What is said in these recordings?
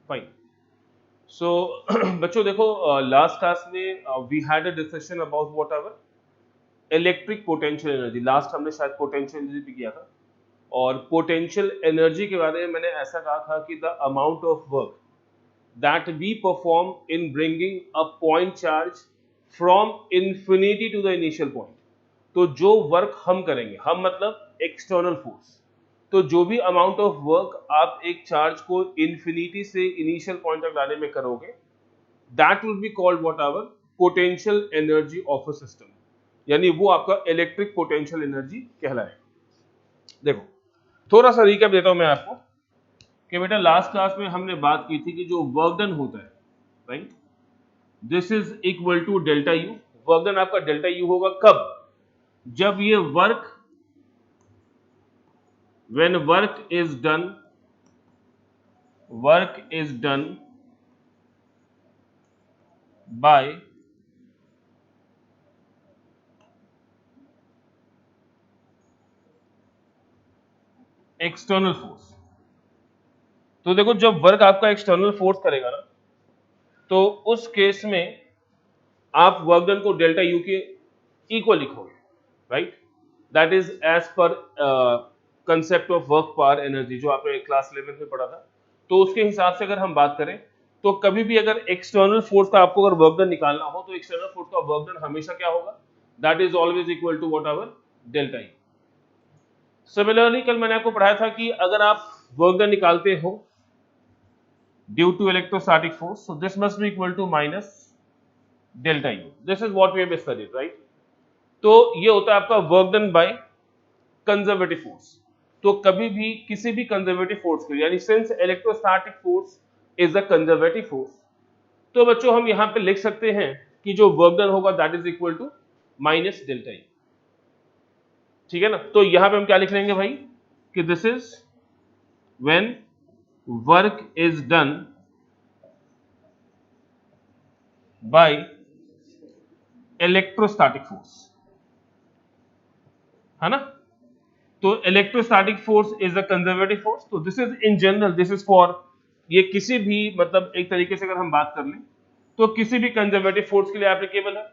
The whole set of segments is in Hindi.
फाइन। सो बच्चों देखो, लास्ट क्लास में we had a discussion about whatever electric potential energy. Last हमने शायद पोटेंशियल एनर्जी पे किया था, और पोटेंशियल एनर्जी के बारे में मैंने ऐसा कहा था कि the amount of work that we perform in bringing a point charge from infinity to the initial point। तो जो वर्क हम करेंगे, हम मतलब एक्सटर्नल फोर्स, तो जो भी अमाउंट ऑफ वर्क आप एक चार्ज को इन्फिनिटी से इनिशियल पॉइंट तक लाने में करोगे, that will be called what ever potential energy of a system, यानी वो आपका इलेक्ट्रिक पोटेंशियल एनर्जी कहलाएगा। देखो, थोड़ा सा रिकैप देता हूं मैं आपको कि बेटा लास्ट क्लास में हमने बात की थी कि जो वर्क डन होता है, right, this is equal to delta U. Work done आपका डेल्टा यू होगा कब? जब ये work, when work is done by external force. तो देखो, जब वर्क आपका एक्सटर्नल फोर्स करेगा ना, तो उस केस में आप वर्क डन को डेल्टा यू के इक्वल लिखोगे, right. That is as per concept of work power energy जो आपने क्लास 11 में पढ़ा था। तो उसके हिसाब से अगर हम बात करें, तो कभी भी अगर एक्सटर्नल फोर्स का आपको अगर वर्क डन निकालना हो, तो एक्सटर्नल फोर्स का वर्क डन हमेशा क्या होगा? That is always equal to whatever delta U. Similarly कल मैंने आपको पढ़ाया था कि अगर आप वर्क डन निकालते हो due to electrostatic force, so this must be equal to minus delta u. This is what we have studied, right? तो ये होता है आपका work done by conservative force. तो कभी भी किसी भी कंजर्वेटिव फोर्स के लिए, यानी since electrostatic force is a conservative force, तो बच्चों हम यहां पे लिख सकते हैं कि जो वर्क डन होगा that is equal to minus delta U. ठीक है ना? तो यहां पे हम क्या लिख लेंगे भाई कि this is when work is done by electrostatic force, है ना? तो electrostatic force is a conservative force. तो this is in general, this is for, ये किसी भी मतलब एक तरीके से अगर हम बात कर लें तो किसी भी कंजर्वेटिव फोर्स के लिए एप्लीकेबल है,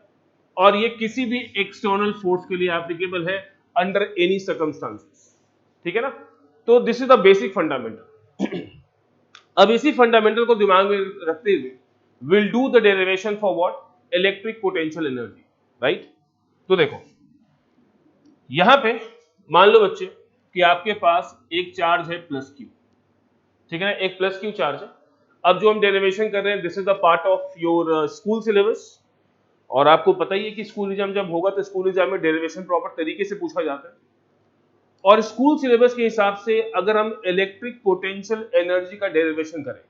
और ये किसी भी एक्सटर्नल फोर्स के लिए एप्लीकेबल है अंडर एनी सर्कमस्टांसेस। ठीक है ना? तो this is the basic fundamental. अब इसी फंडामेंटल को दिमाग में रखते हुए will do the derivation for what? Electric potential energy, right. तो देखो, यहां पे मान लो बच्चे कि आपके पास एक चार्ज है प्लस क्यू, ठीक है ना? एक प्लस क्यू चार्ज है। अब जो हम डेरिवेशन कर रहे हैं, this is the part of your school syllabus, और आपको पता ही है कि स्कूल एग्जाम जब होगा तो स्कूल एग्जाम में डेरिवेशन प्रॉपर तरीके से पूछा जाता है। और स्कूल सिलेबस के हिसाब से अगर हम इलेक्ट्रिक पोटेंशियल एनर्जी का डेरिवेशन करें,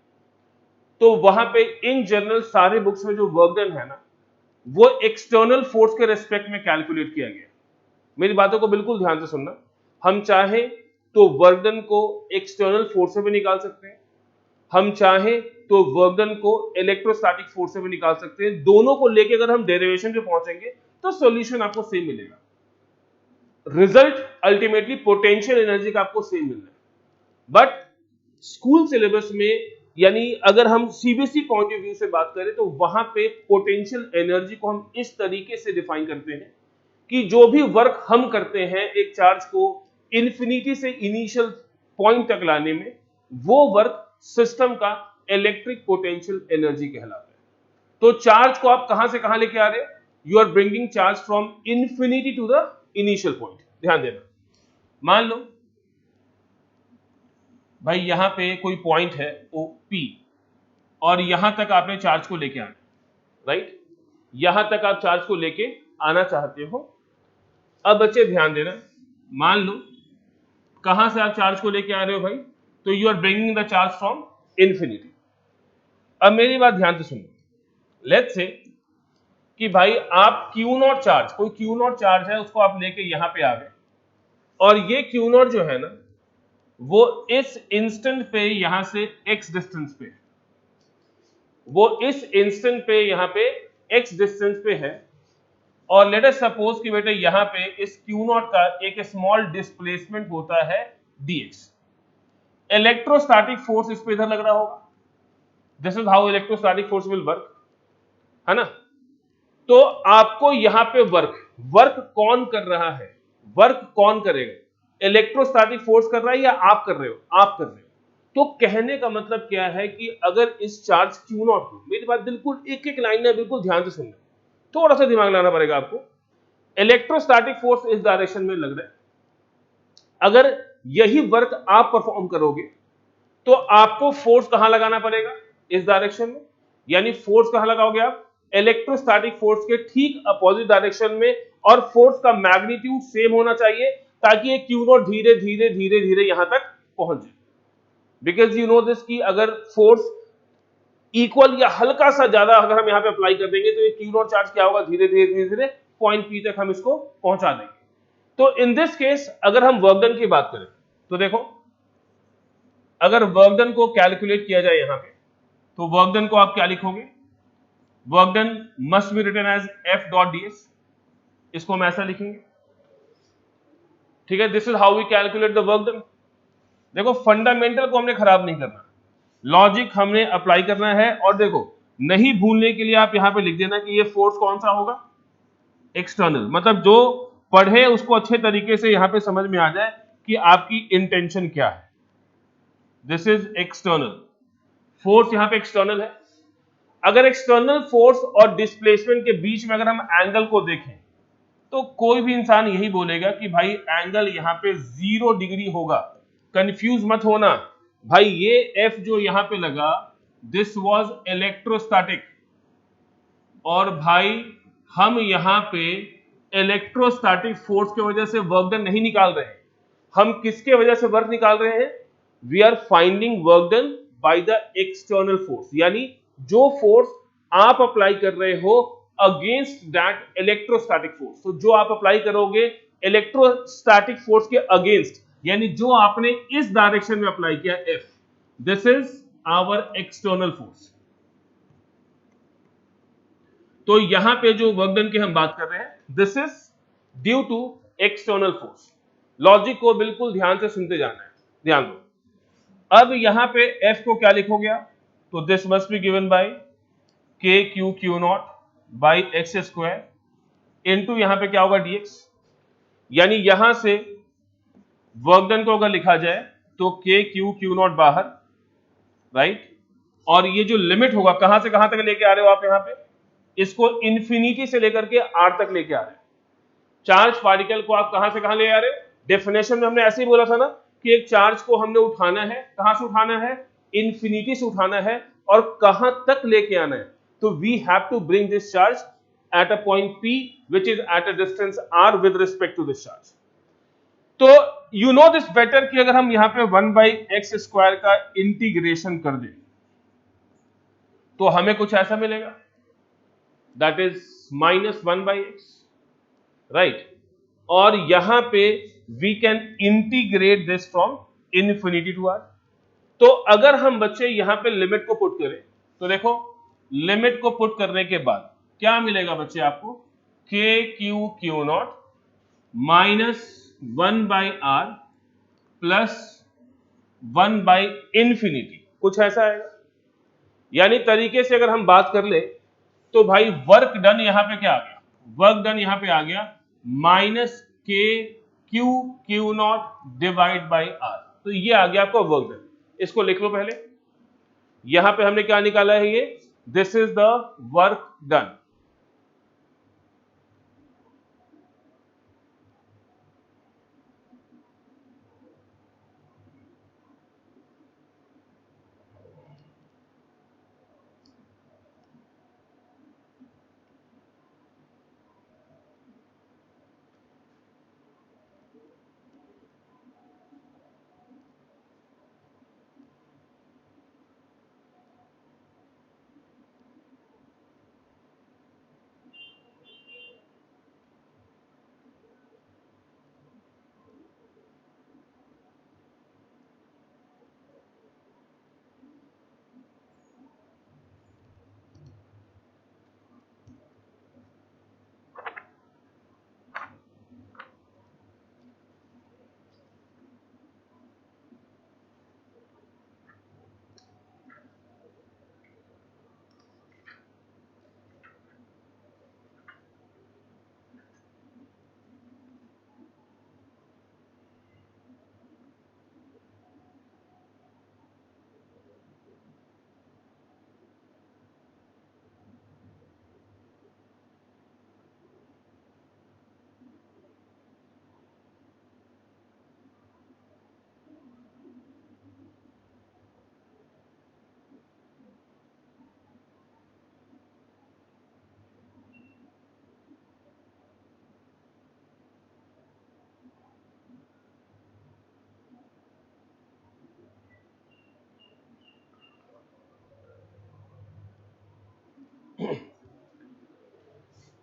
तो वहां पे इन जनरल सारे बुक्स में जो वर्क डन है ना, वो एक्सटर्नल फोर्स के रेस्पेक्ट में कैलकुलेट किया गया। मेरी बातों को बिल्कुल ध्यान से सुनना। हम चाहें तो वर्क डन को एक्सटर्नल फोर्स से भी निकाल सकते हैं, हम चाहें तो वर्क डन को इलेक्ट्रोस्टैटिक फोर्स से भी निकाल सकते हैं। दोनों को लेके अगर हम डेरिवेशन पे पहुंचेंगे तो सॉल्यूशन आपको सेम मिलेगा, रिजल्ट अल्टीमेटली पोटेंशियल एनर्जी का आपको सेम मिलना है। बट स्कूल सिलेबस में, यानी अगर हम सीबीएसई पॉइंट ऑफ व्यू से बात करें, तो वहां पे पोटेंशियल एनर्जी को हम इस तरीके से डिफाइन करते हैं कि जो भी वर्क हम करते हैं एक चार्ज को इन्फिनिटी से इनिशियल पॉइंट तक लाने में, वो वर्क सिस्टम का इलेक्ट्रिक पोटेंशियल एनर्जी कहलाता है। तो चार्ज को आप कहां से कहां लेके आ रहे हैं? You are bringing charge from infinity to the initial point. ध्यान देना, मान लो भाई यहां पे कोई पॉइंट है ओ पी, और यहां तक आपने चार्ज को लेके आना, राइट। यहां तक आप चार्ज को लेके आना चाहते हो। अब बच्चे ध्यान देना, मान लो कहां से आप चार्ज को लेके आ रहे हो भाई? तो you are bringing the charge from infinity. अब मेरी बात ध्यान से सुनो, लेट्स से कि भाई आप क्यू नॉट चार्ज, कोई क्यू नॉट चार्ज है, उसको आप लेके यहां पे आ गए, और ये क्यू नॉट जो है ना, वो इस इंस्टेंट पे यहां से एक्स डिस्टेंस पे, वो इस इंस्टेंट पे यहां पे एक्स डिस्टेंस पे है। और लेट अस सपोज कि बेटे यहां पे इस क्यू नॉट का एक स्मॉल डिस्प्लेसमेंट होता है dx। इलेक्ट्रोस्टैटिक फोर्स इस पे इधर लग रहा होगा, this is how electrostatic force will work, है ना। तो आपको यहां पे वर्क वर्क कौन कर रहा है, वर्क कौन करेगा, इलेक्ट्रोस्टैटिक फोर्स कर रहा है या आप कर रहे हो, आप कर रहे हो। तो कहने का मतलब क्या है कि अगर इस चार्ज Q नॉट को, मेरी बात बिल्कुल एक एक लाइन में बिल्कुल ध्यान से सुनना, थोड़ा सा दिमाग लगाना पड़ेगा आपको। इलेक्ट्रोस्टैटिक फोर्स इस डायरेक्शन में लग रहा है, अगर यही वर्क आप परफॉर्म करोगे तो आपको फोर्स कहां लगाना पड़ेगा, इस डायरेक्शन में। यानी फोर्स कहां लगाओगे आप, इलेक्ट्रोस्टैटिक फोर्स के ठीक अपोजिट डायरेक्शन में, और फोर्स का मैग्नीट्यूड सेम होना चाहिए ताकि ये क्यू नॉट धीरे धीरे धीरे धीरे यहां तक पहुंच जाए। बिकॉज यू नो दिस कि अगर फोर्स इक्वल या हल्का सा ज्यादा अगर हम यहां पे अप्लाई कर देंगे तो ये क्यू नॉट चार्ज क्या होगा, धीरे धीरे धीरे धीरे पॉइंट पी तक हम इसको पहुंचा देंगे। तो इन दिस केस अगर हम वर्क डन की बात करें तो देखो, अगर वर्क डन को कैलकुलेट किया जाए यहां पे, तो वर्क डन को आप क्या लिखोगे, work done must be written as F dot DS, इसको हम ऐसा लिखेंगे, ठीक है। This is how we calculate the work done. देखो फंडामेंटल को हमने खराब नहीं करना, लॉजिक हमने अप्लाई करना है। और देखो नहीं भूलने के लिए आप यहां पे लिख देना कि ये फोर्स कौन सा होगा, एक्सटर्नल, मतलब जो पढ़े उसको अच्छे तरीके से यहां पे समझ में आ जाए कि आपकी इंटेंशन क्या है। दिस इज एक्सटर्नल फोर्स, यहां पे एक्सटर्नल है। अगर एक्सटर्नल फोर्स और डिस्प्लेसमेंट के बीच में अगर हम एंगल को देखें तो कोई भी इंसान यही बोलेगा कि भाई एंगल यहां पे 0 डिग्री होगा। कंफ्यूज मत होना भाई, ये एफ जो यहां पे लगा दिस वाज इलेक्ट्रोस्टैटिक, और भाई हम यहां पे इलेक्ट्रोस्टैटिक फोर्स की वजह से वर्क डन नहीं निकाल रहे हैं, हम किसके वजह से वर्क निकाल रहे हैं, we are finding work done by the external force, यानी जो फोर्स आप अप्लाई कर रहे हो अगेंस्ट दैट इलेक्ट्रोस्टैटिक फोर्स। तो जो आप अप्लाई करोगे इलेक्ट्रोस्टैटिक फोर्स के अगेंस्ट, यानी जो आपने इस डायरेक्शन में अप्लाई किया F, this is our external force. तो यहां पे जो वर्क डन की हम बात कर रहे हैं this is due to external force. Logic को बिल्कुल ध्यान से सुनते जाना है, ध्यान दो। अब यहां पे एफ को क्या लिखोगे आप, तो this must be given by k Q Q not by x square into यहां पे क्या होगा डीएक्स। यानी यहां से वर्क डन को अगर लिखा जाए तो के क्यू क्यू नॉट बाहर, राइट, और ये जो लिमिट होगा कहां से कहां तक लेके आ रहे हो आप, यहां पे इसको इंफिनिटी से लेकर के आर तक लेके आ रहे हैं। चार्ज पार्टिकल को आप कहां से कहां ले आ रहे हो, डेफिनेशन में हमने ऐसे ही बोला था ना कि एक चार्ज को हमने उठाना है, कहां से उठाना है, इंफिनिटी से उठाना है, और कहां तक लेके आना है, तो we have to bring this charge at a point P which is at a distance r with respect to this charge। तो यू नो दिस बेटर कि अगर हम यहां पे 1/x² का इंटीग्रेशन कर दें तो हमें कुछ ऐसा मिलेगा, दैट इज -1/x, राइट। और यहां पे we can integrate this from infinity to R. तो अगर हम बच्चे यहां पे लिमिट को पुट करें तो देखो लिमिट को पुट करने के बाद क्या मिलेगा बच्चे आपको, k Q Q not -1/r plus 1/इंफिनिटी, कुछ ऐसा आएगा। यानी तरीके से अगर हम बात कर ले तो भाई वर्क डन यहां पे क्या आ गया, वर्क डन यहां पे आ गया -K Q Q not divide by R. तो ये आ गया आपका वर्क डन, इसको लिख लो पहले। यहां पे हमने क्या निकाला है, ये this is the work done.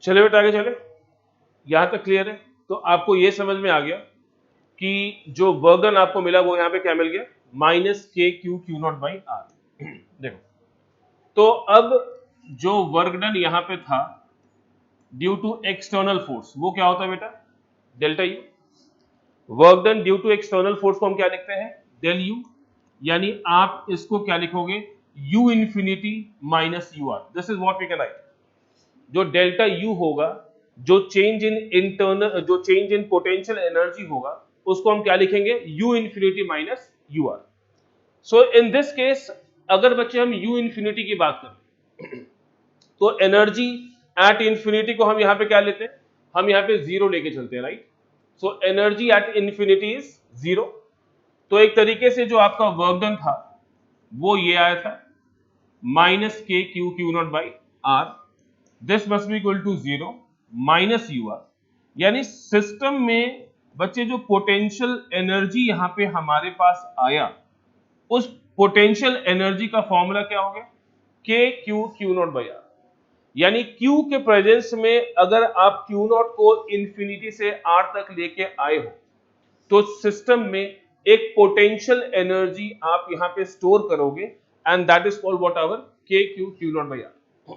चले बेटा आगे चले, यहां तक क्लियर है? तो आपको ये समझ में आ गया कि जो वर्क डन आपको मिला वो यहां पे क्या मिल गया, minus K Q Q not by R. देखो, तो अब जो वर्क डन यहां पे था ड्यू टू एक्सटर्नल फोर्स, वो क्या होता है बेटा, delta U. Work done due to external force को हम क्या लिखते हैं, डेल यू। यानी आप इसको क्या लिखोगे, U infinity minus U R. This is what we can write. जो डेल्टा यू होगा, जो चेंज इन इंटरनल, जो चेंज इन पोटेंशियल एनर्जी होगा, उसको हम क्या लिखेंगे, U infinity minus U R. So in this case अगर बच्चे हम यू इंफिनिटी की बात करें तो एनर्जी एट इंफिनिटी को हम यहां पे क्या लेते हैं, हम यहां पे जीरो लेके चलते हैं, right. So energy at infinity is zero. तो एक तरीके से जो आपका वर्क डन था वो ये आया था, minus K Q Q not by are, this must be equal to zero minus U R. यानी सिस्टम में बच्चे जो पोटेंशियल एनर्जी यहां पे हमारे पास आया, उस पोटेंशियल एनर्जी का फॉर्मूला क्या हो गया, K Q Q not by R. यानी Q के प्रेजेंस में अगर आप Q नॉट को इंफिनिटी से R तक लेके आए हो तो सिस्टम में एक पोटेंशियल एनर्जी आप यहां पे स्टोर करोगे, and that is called whatever k Q Q not by are.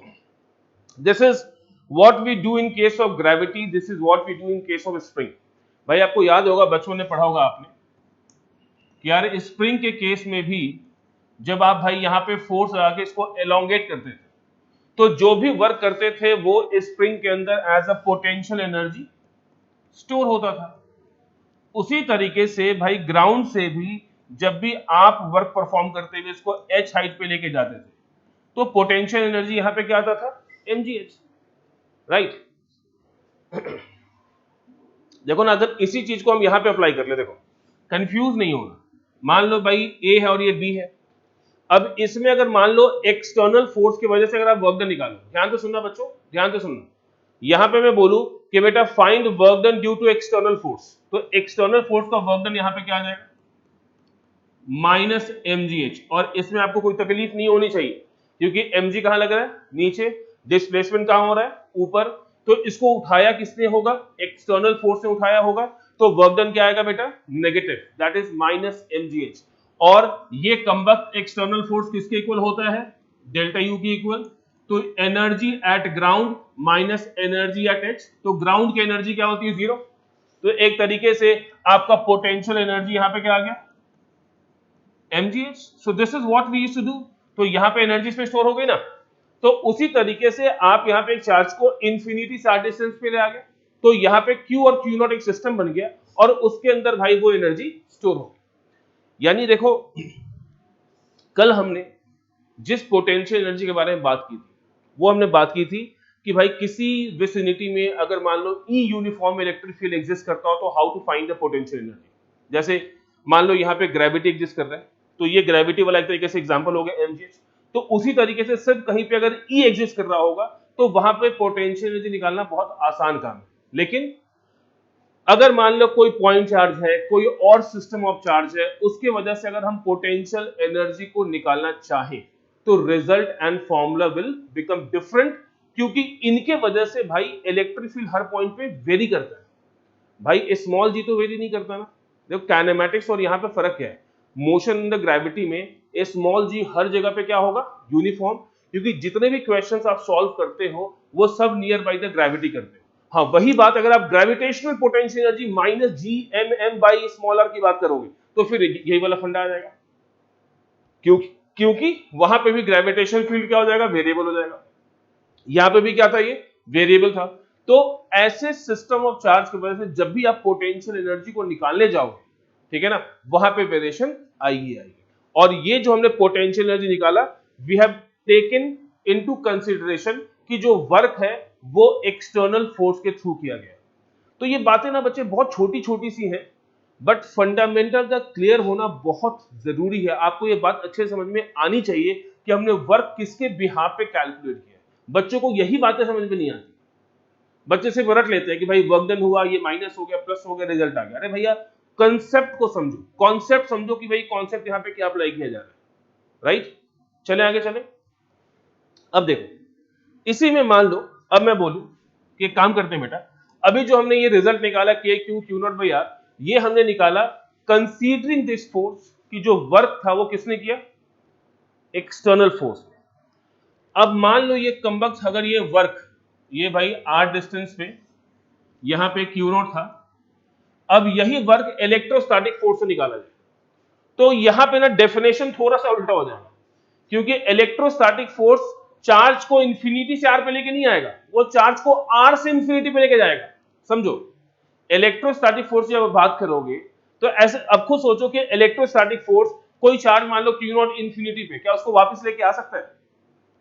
This is what we do in case of gravity, this is what we do in case of spring. भाई आपको याद होगा, बच्चों ने पढ़ा होगा आपने कि यार स्प्रिंग के केस में भी जब आप भाई यहां पे फोर्स लगा के इसको एलोंगेट करते थे तो जो भी वर्क करते थे वो स्प्रिंग के अंदर as a potential energy store होता था। उसी तरीके से भाई ग्राउंड से भी जब भी आप वर्क परफॉर्म करते हुए इसको h हाइट पे लेके जाते थे तो पोटेंशियल एनर्जी यहां पे क्या आता था, mgh, राइट। देखो ना, अगर इसी चीज को हम यहां पे अप्लाई कर ले, देखो कंफ्यूज नहीं होना। मान लो भाई ए है और ये बी है। अब इसमें अगर मान लो एक्सटर्नल फोर्स की वजह से अगर आप वर्क डन निकालो, ध्यान से सुनना बच्चों, ध्यान से सुनना। यहां पे मैं बोलूं कि बेटा find work done due to external force, तो एक्सटर्नल फोर्स का वर्क डन यहां पे क्या आ जाएगा, माइनस mgh। और इसमें आपको कोई तकलीफ नहीं होनी चाहिए क्योंकि mg कहां लग रहा है, नीचे, डिस्प्लेसमेंट कहां हो रहा है, ऊपर। तो इसको उठाया किसने होगा, एक्सटर्नल फोर्स ने उठाया होगा, तो वर्क डन क्या आएगा बेटा, negative, that is minus mgh। और ये कम्बक एक्सटर्नल फोर्स किसके इक्वल होता है, डेल्टा यू की इक्वल। तो energy at ground minus energy at H, तो ग्राउंड की एनर्जी क्या होती है, जीरो। तो एक तरीके से आपका पोटेंशियल एनर्जी यहां पे क्या आ गया, mgh। So this is what we used to do. तो यहां पे एनर्जी इसमें स्टोर हो गई ना। तो उसी तरीके से आप यहां पे एक चार्ज को इंफिनिटी से आर डिस्टेंस पे ले आ गए, तो यहां पे Q और Q नॉट एक सिस्टम बन गया और उसके अंदर भाई वो एनर्जी स्टोर हो गई। यानी देखो, कल हमने जिस पोटेंशियल एनर्जी के बारे में बात की थी वो हमने बात की थी कि भाई किसी विसिनिटी में अगर मान लो E uniform electric field exist करता हो तो how to find the potential energy. जैसे मान लो यहाँ पे ग्रेविटी एग्जिस्ट कर रहा है तो ये ग्रेविटी वाला एक तरीके से एग्जांपल हो गया mgh। तो उसी तरीके से सिर्फ कहीं पे अगर ई एग्जिस्ट कर रहा होगा तो वहां पे पोटेंशियल एनर्जी निकालना बहुत आसान काम है। लेकिन अगर मान लो कोई पॉइंट चार्ज है, कोई और सिस्टम ऑफ चार्ज है, उसके वजह से अगर हम पोटेंशियल एनर्जी को निकालना चाहें तो result and formula will become different, क्योंकि इनके वजह से भाई इलेक्ट्रिक फील्ड हर पॉइंट पे वेरी करता है। भाई स्मॉल जी तो वेरी नहीं करता ना। देखो काइनेमैटिक्स और यहाँ पे फर्क क्या है, मोशन इन द ग्रेविटी में स्मॉल जी हर जगह पे क्या होगा, यूनिफॉर्म, क्योंकि जितने भी क्वेश्चंस आप सॉल्व करते हो वो सब नियर बाय द ग्रेविटी करते हो। हाँ वही बात अगर आप gravitational potential energy minus G M M by small R की बात करोगे तो फिर यही वाला फंडा आ जाएगा, क्योंकि वहां पे भी ग्रेविटेशनल फील्ड क्या हो जाएगा, वेरिएबल हो जाएगा। यहां पे भी क्या था, ये वेरिएबल था। तो ऐसे सिस्टम ऑफ चार्ज की वजह से जब भी आप पोटेंशियल एनर्जी को निकालने जाओगे, ठीक है ना, वहां पे वेरिएशन आएगी आएगी। और ये जो हमने पोटेंशियल एनर्जी निकाला, we have taken into consideration कि जो वर्क है वो एक्सटर्नल फोर्स के थ्रू किया गया। तो ये बातें ना बच्चे बहुत छोटी छोटी सी हैं, बट फंडामेंटल का क्लियर होना बहुत जरूरी है। आपको ये बात अच्छे समझ में आनी चाहिए कि हमने वर्क किसके बिहाफ पे कैलकुलेट किया। बच्चों को यही बातें समझ में नहीं आती, बच्चे सिर्फ रट लेते हैं कि भाई वर्क डन हुआ, ये माइनस हो गया, प्लस हो गया, रिजल्ट आ गया। अरे भैया कंसेप्ट को समझो, कॉन्सेप्ट समझो कि भाई कॉन्सेप्ट यहाँ पे क्या अप्लाई किया जा रहा है, राइट। चले आगे चले। अब देखो, इसी में मान लो अब मैं बोलूं कि एक काम करते हैं बेटा, अभी जो हमने ये रिजल्ट निकाला K Q Q not by R, ये हमने निकाला कंसीडरिंग दिस फोर्स कि जो वर्क था वो किसने किया, एक्सटर्नल फोर्स। अब मान लो ये कमबख्त अगर ये वर्क, ये भाई आर डिस्टेंस पे यहां पे क्यू नॉट था, अब यही वर्क इलेक्ट्रोस्टैटिक फोर्स से निकाला जाए, तो यहां पे ना डेफिनेशन थोड़ा सा उल्टा हो जाएगा, क्योंकि इलेक्ट्रोस्टैटिक फोर्स चार्ज को इंफिनिटी से आर पे लेके नहीं आएगा, वो चार्ज को आर से इंफिनिटी पे लेके जाएगा। समझो, इलेक्ट्रोस्टैटिक फोर्स जब बात करोगे तो ऐसे अब खुद सोचो कि इलेक्ट्रोस्टैटिक फोर्स, कोई चार्ज मान लो क्यू नॉट इंफिनिटी पे, क्या उसको वापस लेके आ सकता है?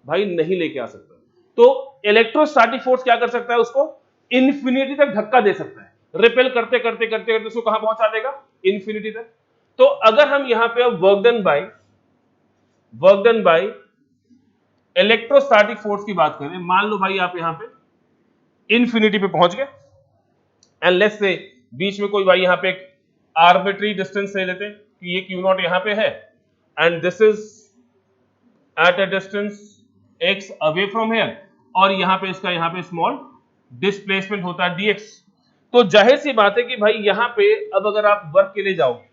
भाई नहीं लेके आ सकता। तो इलेक्ट्रोस्टैटिक फोर्स क्या कर सकता है, उसको इंफिनिटी तक धक्का दे सकता है, रिपेल करते करते करते करते उसको कहां पहुंचा देगा, इंफिनिटी तक। तो अगर हम यहां पे अब work done by electrostatic force की बात करें, मान लो भाई आप यहां पे इंफिनिटी पे पहुंच गए, एंड लेट्स से बीच में कोई भाई यहां पे एक आर्बिट्री डिस्टेंस ले लेते हैं कि ये क्यू नॉट यहां पे है and this is at a distance x away from here, और यहां पे इसका यहां पे स्मॉल डिस्प्लेसमेंट होता है dx। तो जाहिर सी बात है कि भाई यहां पे अब अगर आप वर्क के लिए जाओगे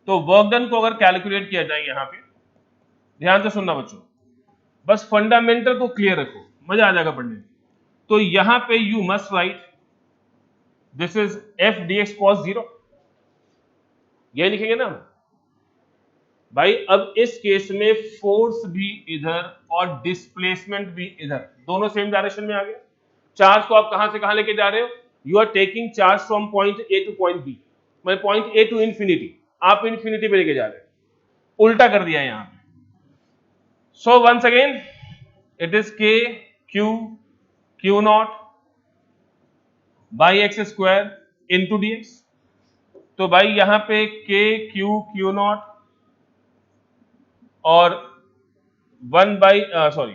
तो वर्क डन को अगर कैलकुलेट किया जाए, यहां पे ध्यान से सुनना बच्चों, बस फंडामेंटल को क्लियर रखो, मजा आ जाएगा पढ़ने में। तो यहां पे you must write this is F D x cos zero, यही लिखेंगे ना हम भाई। अब इस केस में फोर्स भी इधर और डिस्प्लेसमेंट भी इधर, दोनों सेम डायरेक्शन में आ गए। चार्ज को आप कहां से कहां लेके जा रहे हो, you are taking charge from point A to point B, मैं पॉइंट ए टू इंफिनिटी, आप इंफिनिटी पे लेके जा रहे हो, उल्टा कर दिया यहां पे। So once again it is के Q Q not by x square into d x. तो भाई यहां पे के क्यू क्यू नॉट और 1 बाई सॉरी,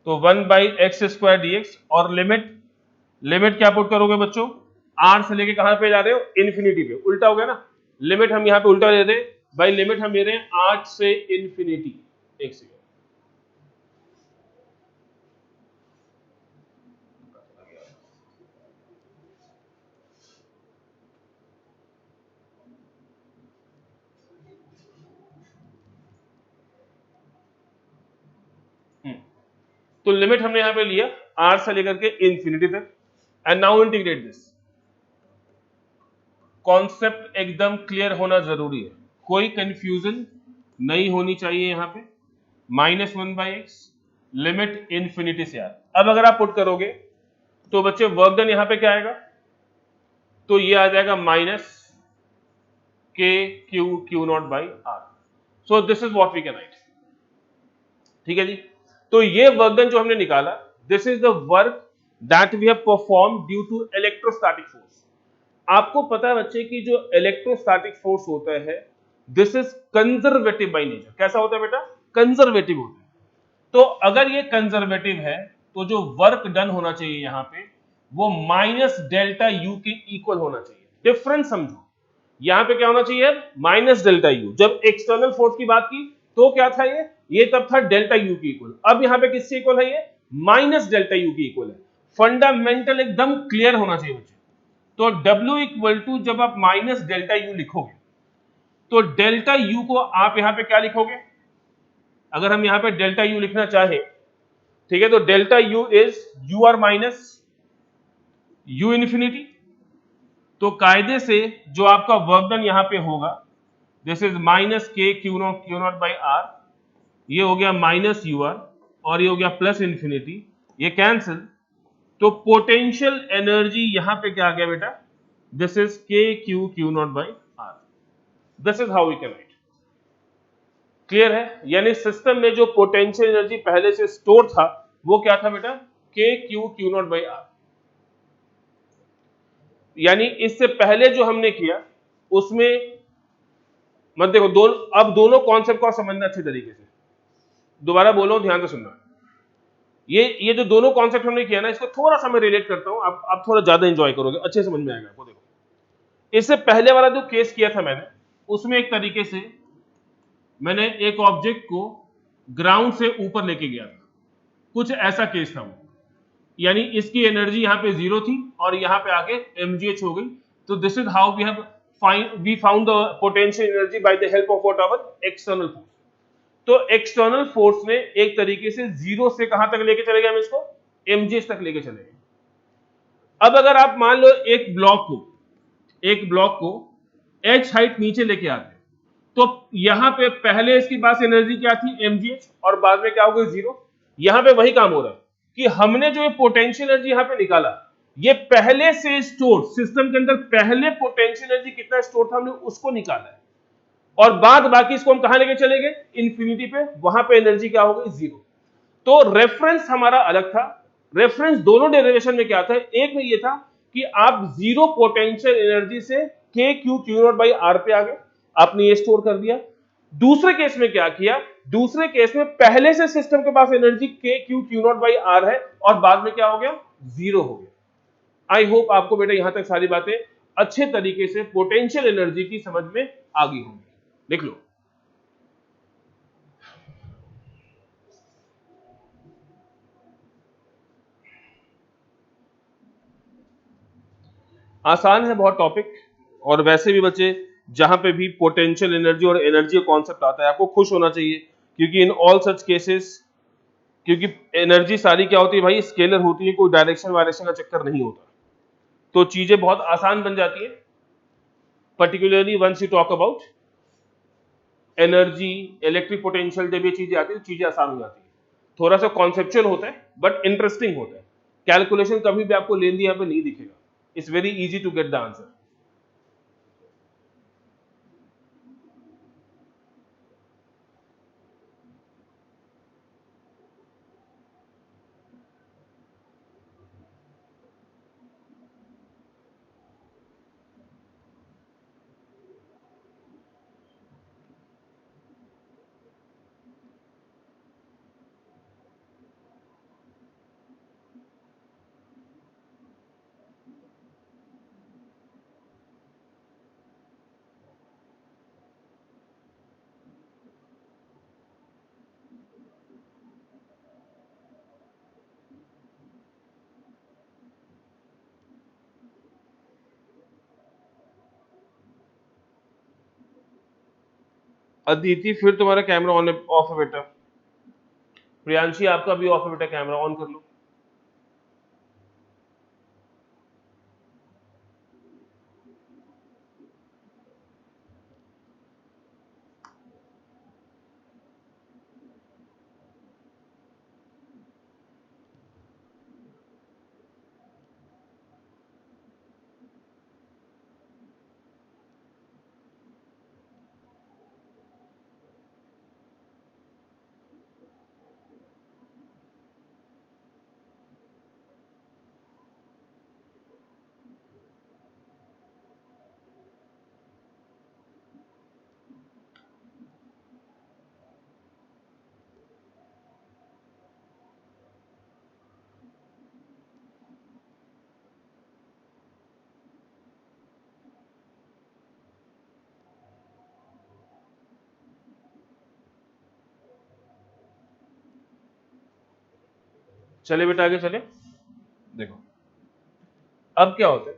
तो 1 बाई एक्स स्क्वायर डीएक्स, और लिमिट क्या पुट करोगे बच्चों, आर से लेके कहां पे जा रहे हो, इन्फिनिटी पे, उल्टा हो गया ना। लिमिट हम यहां पे उल्टा दे रहे हैं भाई, लिमिट हम ले रहे हैं 8 से इन्फिनिटी। एक सेकेंड, तो लिमिट हमने यहां पे लिया आर से लेकर के इन्फिनिटी तक, and now integrate this. Concept एकदम क्लियर होना जरूरी है, कोई कंफ्यूजन नहीं होनी चाहिए यहां पे। -1 बाई एक्स लिमिट इन्फिनिटी से आर, अब अगर आप पुट करोगे तो बच्चे वर्क डन यहां पे क्या आएगा, तो ये आ जाएगा minus K Q Q not by R. So this is what we can write, ठीक है जी। तो ये वर्क डन जो हमने निकाला, this is the work that we have perform due to electrostatic force. आपको पता है बच्चे कि जो इलेक्ट्रोस्टैटिक फोर्स होता है, this is conservative by nature. कैसा होता है बेटा, कंजर्वेटिव होता है। तो अगर ये कंजर्वेटिव है तो जो वर्क डन होना चाहिए यहां पे, वो माइनस डेल्टा यू के इक्वल होना चाहिए। डिफरेंस समझो, यहां पे क्या होना चाहिए, माइनस डेल्टा यू। जब एक्सटर्नल फोर्स की बात की तो क्या था, ये तब था डेल्टा यू की इक्वल। अब यहां पे किससे इक्वल है, ये माइनस डेल्टा यू की इक्वल है। फंडामेंटल एकदम क्लियर होना चाहिए बच्चे। तो W इक्वल टू, जब आप माइनस डेल्टा यू लिखोगे तो डेल्टा यू को आप यहां पे क्या लिखोगे, अगर हम यहां पे डेल्टा यू लिखना चाहे, ठीक है, तो delta U is U R minus U infinity. तो कायदे से जो आपका वर्क डन यहां पे होगा, this is minus K Q not by R, ये हो गया माइनस यू आर, और ये हो गया प्लस इन्फिनिटी, ये कैंसिल। तो पोटेंशियल एनर्जी यहां पे क्या आ गया बेटा, दिस इज के Q Q not by are. This is how we can write. Clear है, यानी सिस्टम में जो पोटेंशियल एनर्जी पहले से स्टोर था वो क्या था बेटा, K Q Q not by R. यानी इससे पहले जो हमने किया उसमें मत देखो, अब दोनों कॉन्सेप्ट को समझना अच्छे तरीके से। दोबारा बोलो, ध्यान से सुनना। ये जो दोनों कॉन्सेप्ट हमने किया ना, इसको थोड़ा सा मैं रिलेट करता हूं, आप थोड़ा ज्यादा एंजॉय करोगे, अच्छे समझ में आएगा आपको। देखो, इससे पहले वाला जो केस किया था मैंने, उसमें एक तरीके से मैंने एक ऑब्जेक्ट को ग्राउंड से ऊपर लेके गया था, कुछ ऐसा केस था वो, यानी इसकी एनर्जी यहाँ पे 0 थी और यहाँ पे आके mgh हो गई। तो this is how we found the potential energy by the help of what our external force. तो एक्सटर्नल फोर्स ने एक तरीके से 0 से कहां तक लेके चले गए, हम इसको mgh तक लेके चले गए। अब अगर आप मान लो एक ब्लॉक को h हाइट नीचे लेके आते, तो यहां पे पहले इसके पास एनर्जी क्या थी mgh, और बाद में क्या हो गई 0। यहां पे वही काम हो रहा है कि हमने जो पोटेंशियल एनर्जी यहां पे निकाला, ये पहले से स्टोर सिस्टम के अंदर पहले पोटेंशियल एनर्जी कितना स्टोर था हमने उसको निकाला है, और बाद बाकी इसको हम कहां लेके चले गए, इंफिनिटी पे, वहां पे एनर्जी क्या हो गई 0। तो रेफरेंस हमारा अलग था। रेफरेंस दोनों डेरिवेशन में क्या था, एक में ये था कि आप 0 पोटेंशियल एनर्जी से k q q not by r पे आ गए, आपने ये स्टोर कर दिया। दूसरे केस में क्या किया, दूसरे केस में पहले से सिस्टम के पास energy k q q not by r है, और बाद में क्या हो गया 0 हो गया। आई होप आपको बेटा यहां तक सारी बातें अच्छे तरीके से पोटेंशियल एनर्जी की समझ में आ गई होंगी। लिख लो। आसान है बहुत टॉपिक, और वैसे भी बच्चे जहां पे भी पोटेंशियल एनर्जी और एनर्जी का कॉन्सेप्ट आता है आपको खुश होना चाहिए, क्योंकि इन ऑल सच केसेस, क्योंकि एनर्जी सारी क्या होती है भाई, स्केलर होती है, कोई डायरेक्शन वायरेक्शन का चक्कर नहीं होता, तो चीजें बहुत आसान बन जाती है। Particularly once you talk about energy, electric potential, जब ये चीजें आती है तो चीजें आसान हो जाती है। थोड़ा सा कॉन्सेप्चुअल होता है बट इंटरेस्टिंग होता है। कैलकुलेशन कभी भी आपको लेंदी यहाँ पे नहीं दिखेगा, it's very easy to get the answer. Aditi फिर तुम्हारा कैमरा ऑन ऑफ है बेटा। प्रियांशी आपका भी ऑफ है बेटा, कैमरा ऑन कर लो। चले बेटा आगे चले। देखो अब क्या होता है,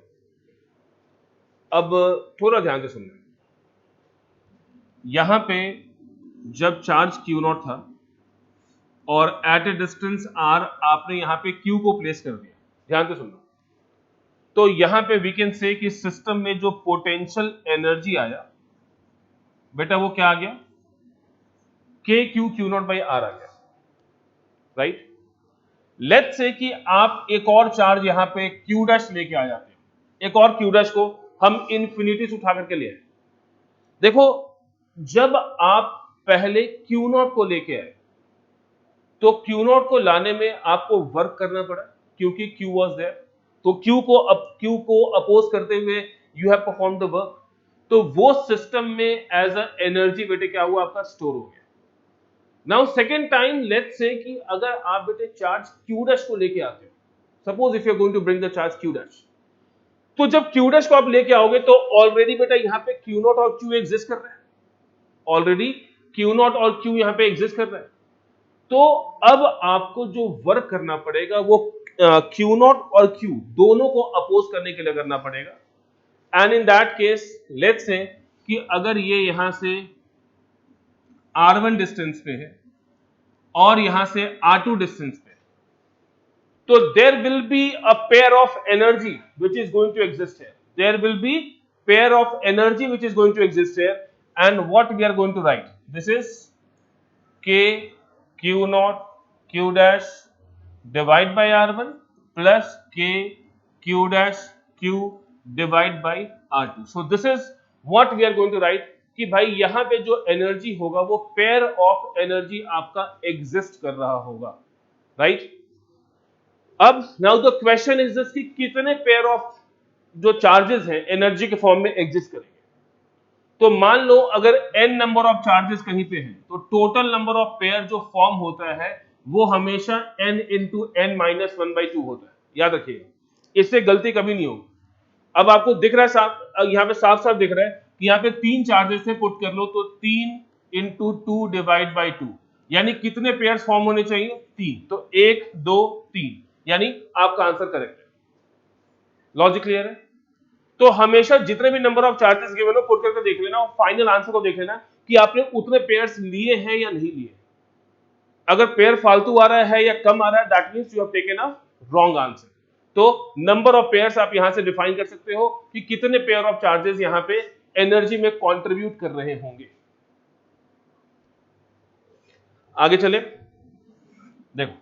अब थोड़ा ध्यान से सुनना। यहां पे जब चार्ज Q नॉट था और एट ए डिस्टेंस R आपने यहां पे Q को प्लेस कर दिया, ध्यान से सुनना। तो यहां पे वी कैन से कि सिस्टम में जो पोटेंशियल एनर्जी आया बेटा वो क्या आ गया, k q q not by r आ गया, राइट। लेट्स से कि आप एक और चार्ज यहां पे q डैश लेके आ जाते हैं, एक और q डैश को हम इन्फिनिटी से उठा करके ले आए। देखो जब आप पहले Q नॉट को लेके आए तो Q नॉट को लाने में आपको वर्क करना पड़ा, क्योंकि Q वाज देयर। तो Q को अपोज करते हुए you have perform the work, तो वो सिस्टम में एज अ एनर्जी बेटे क्या हुआ, आपका स्टोर हो गया। Now second time let's say कि अगर आप बेटे चार्ज Q डैश को लेके आते हो, suppose if you are going to bring the charge Q dash, तो जब Q डैश को आप लेके आओगे तो ऑलरेडी बेटा यहां पे Q नॉट और Q एग्जिस्ट कर रहा है, ऑलरेडी Q नॉट और Q यहां पे एग्जिस्ट कर रहा है। तो अब आपको जो वर्क करना पड़ेगा वो Q नॉट और Q दोनों को अपोज करने के लिए करना पड़ेगा। And in that case let's say कि अगर ये यहां से R1 डिस्टेंस पे है और यहां से R2 डिस्टेंस पे, तो there will be a pair of energy which is going to exist here. There will be pair of energy which is going to exist here, and what we are going to write, this is K Q naught Q dash divide by R1 plus K Q dash Q divide by R2. So this is what we are going to write कि भाई यहां पे जो एनर्जी होगा वो पेयर ऑफ एनर्जी आपका एग्जिस्ट कर रहा होगा, राइट? अब now the question is this कि कितने पेयर ऑफ जो चार्जेस हैं एनर्जी के फॉर्म में एग्जिस्ट करेंगे। तो मान लो अगर n नंबर ऑफ चार्जेस कहीं पे हैं तो टोटल नंबर ऑफ पेयर जो फॉर्म होता है वो हमेशा n इंटू n माइनस 1/2 होता है, याद रखिएगा, इससे गलती कभी नहीं होगी। अब आपको दिख रहा है साफ, यहाँ पे साफ साफ दिख रहा है कि यहाँ पे 3 चार्जेस से पुट कर लो तो 3 इंटू 2 डिवाइड बाई 2, यानी कितने पेयर्स फॉर्म होने चाहिए? 3। तो 1 2 3, यानी आपका आंसर करेक्ट है। लॉजिक क्लियर है? तो हमेशा जितने भी नंबर ऑफ चार्जेस गिवन हो पुट करके देख लेना और फाइनल आंसर को देख लेना कि आपने उतने पेयर्स लिए हैं या नहीं लिए। अगर पेयर फालतू आ रहा है या कम आ रहा है that means you have taken a wrong answer. तो नंबर ऑफ पेयर्स आप यहां से डिफाइन कर सकते हो कि कितने पेयर ऑफ चार्जेस यहां पे एनर्जी में कंट्रीब्यूट कर रहे होंगे। आगे चले, देखो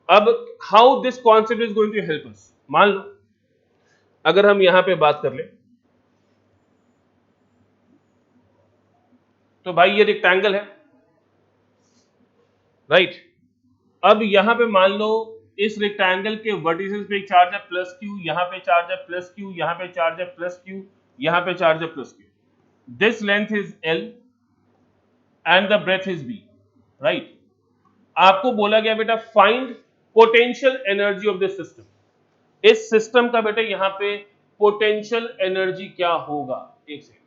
अब how this concept is going to help us. मान लो अगर हम यहां पे बात कर ले तो भाई ये रेक्टेंगल है, राइट? अब यहां पे मान लो इस रेक्टेंगल के वर्टिसेस पे एक चार्ज है प्लस क्यू, यहां पे चार्ज है प्लस क्यू, यहां पे चार्ज है प्लस क्यू, यहां पे चार्ज है plus Q. This length is L and the breadth is B, right? आपको बोला गया बेटा find potential energy of this system. इस सिस्टम का बेटा यहां पे पोटेंशियल एनर्जी क्या होगा? एक सेकंड।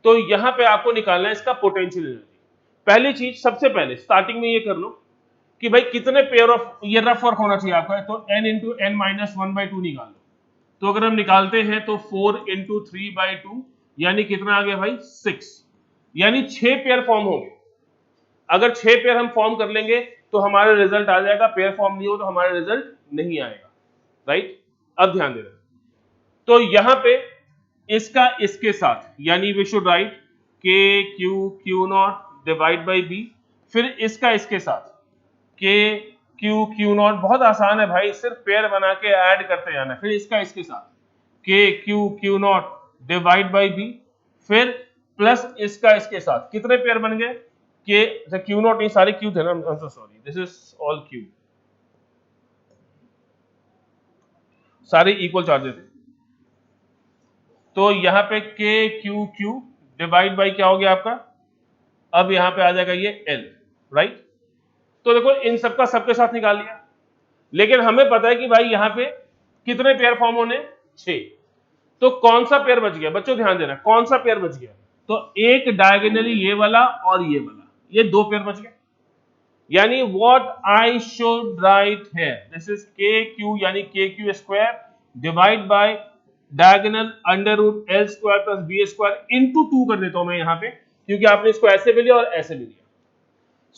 तो यहां पे आपको निकालना है इसका पोटेंशियल एनर्जी। पहली चीज, सबसे पहले स्टार्टिंग में ये कर लो कि भाई कितने पेयर ऑफ, ये रफ वर्क होना चाहिए आपका, तो n इंटू एन माइनस 1/2 निकाल लो। तो अगर हम निकालते हैं तो 4 इंटू 3/2 यानी कितना आ गया भाई? 6, यानी 6 पेयर फॉर्म होंगे। अगर 6 पेयर हम फॉर्म कर लेंगे तो हमारा रिजल्ट आ जाएगा, पेयर फॉर्म नहीं हो तो हमारा रिजल्ट नहीं आएगा, राइट? अब ध्यान देना, तो यहां पे इसका इसके साथ, यानी we should write K Q Q not divide by B, फिर इसका इसके साथ के क्यू क्यू नॉट, बहुत आसान है भाई, सिर्फ पेयर बना के ऐड करते जाना, फिर इसका इसके साथ K Q Q not divide by B, फिर प्लस इसका इसके साथ। कितने पेयर बन गए? के क्यू नॉट नहीं, सारे क्यू थे ना, I am so sorry, this is all Q, सारे इक्वल चार्जेस थे। तो यहां पे के क्यू क्यू डिवाइड बाई क्या हो गया आपका? अब यहां पे आ जाएगा ये L, राइट? तो देखो इन सबका सबके साथ निकाल लिया, लेकिन हमें पता है कि भाई यहां पे कितने पेयर फॉर्म होने? 6। तो कौन सा पेयर बच गया बच्चों? ध्यान देना, कौन सा पेयर बच गया? तो एक डायगोनली ये वाला और ये वाला, ये 2 पेयर बच गए। यानी what I should write here, this is के क्यू, यानी K Q square divide by diagonal under root L square plus B square into 2 कर देता हूं मैं यहां पे, क्योंकि आपने इसको ऐसे भी लिया और ऐसे भी लिया।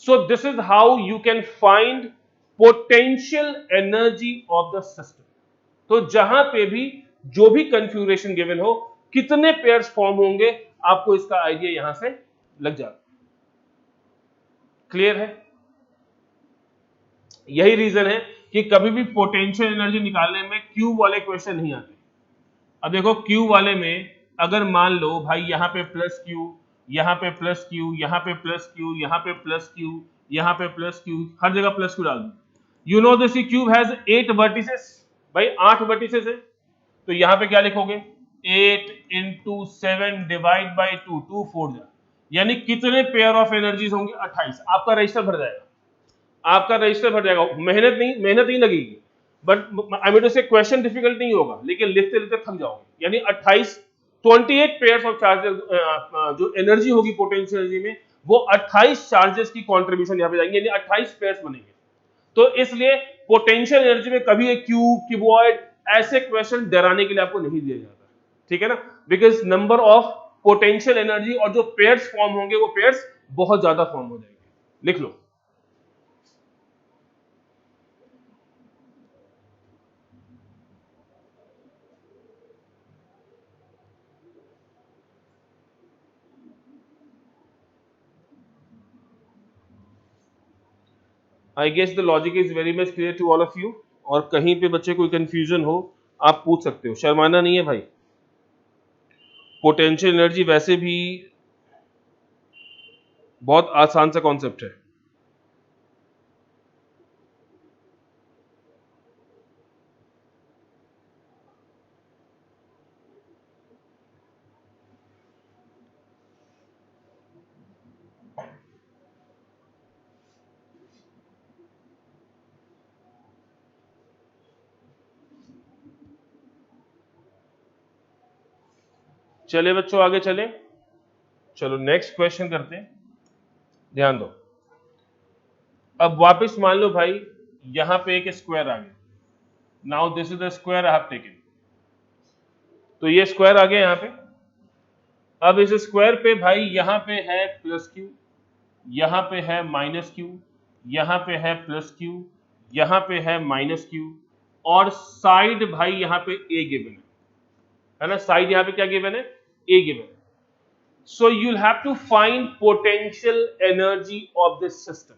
So this is how you can find potential energy of the system. तो जहां पे भी जो भी कंफ्यूरेशन गिवन हो, कितने पेयर्स फॉर्म होंगे, आपको इसका आइडिया यहां से लग जाता। क्लियर है? यही रीजन है कि कभी भी पोटेंशियल एनर्जी निकालने में क्यूब वाले क्वेश्चन नहीं आते। अब देखो क्यूब वाले में अगर मान लो भाई यहां पे प्लस क्यू, यहां पे प्लस क्यू, यहां पे प्लस क्यू, यहां पे प्लस क्यू, यहां पे प्लस क्यू, हर जगह प्लस क्यू डाल दो। You know this cube has 8 vertices, भाई 8 वर्टिसेस है, तो यहां पे क्या लिखोगे? 8 इंटू 7 डिवाइड बाई 2, 2 4 जा, यानी कितने पेयर ऑफ एनर्जीज होंगे? 28। आपका रजिस्टर भर जाएगा, आपका रजिस्टर भर जाएगा। मेहनत नहीं लगेगी, बट आई मीन से क्वेश्चन डिफिकल्ट नहीं होगा, लेकिन लिखते लिखते थक जाओगे। यानी 28 28 पेयर्स ऑफ चार्जेस, जो एनर्जी होगी पोटेंशियल एनर्जी में, वो 28 चार्जेस की कंट्रीब्यूशन यहाँ पे जाएंगे, यानी 28 पेयर्स बनेंगे। तो इसलिए पोटेंशियल एनर्जी में कभी एक क्यूब, क्यूबॉइड ऐसे क्वेश्चन डराने के लिए आपको नहीं दिया जाता, ठीक है ना, because number of potential energy और जो पेयर्स फॉर्म होंगे वो पेयर्स बहुत ज्यादा फॉर्म हो जाएंगे। लिख लो। I guess the logic is very much clear to all of you, और कहीं पे बच्चे कोई कंफ्यूजन हो आप पूछ सकते हो, शर्माना नहीं है भाई। पोटेंशियल एनर्जी वैसे भी बहुत आसान सा कॉन्सेप्ट है। चले बच्चों आगे चले, चलो नेक्स्ट क्वेश्चन करते हैं, ध्यान दो। अब वापस मान लो भाई यहां पे एक स्क्वायर आ गया, now this is the square I have taken, तो ये स्क्वायर आ गया यहां पे। अब इस स्क्वायर पे भाई यहां पे है प्लस क्यू, यहां पे है माइनस क्यू, यहां पे है प्लस क्यू, यहां पे है माइनस क्यू, और साइड भाई यहां पे ए गिवन है ना, साइड यहां पे क्या गिवन है, ए गिवन है। So you have to find potential energy of this system.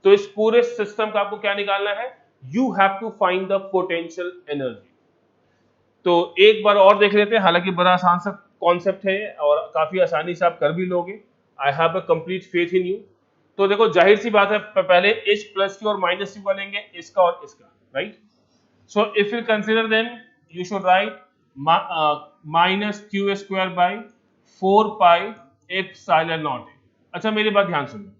तो इस पूरे सिस्टम का आपको क्या निकालना है, you have to find the potential energy. तो एक बार और देख लेते हैं, हालांकि बड़ा आसान सा कॉन्सेप्ट है और काफी आसानी से आप कर भी लोगे, I have a complete faith in you. तो देखो जाहिर सी बात है, पहले इस प्लस क्यू और माइनस क्यू का लेंगे, इसका और इसका, right. So if you consider then you should write minus Q square by 4 pi epsilon not. अच्छा मेरी बात ध्यान सुनो,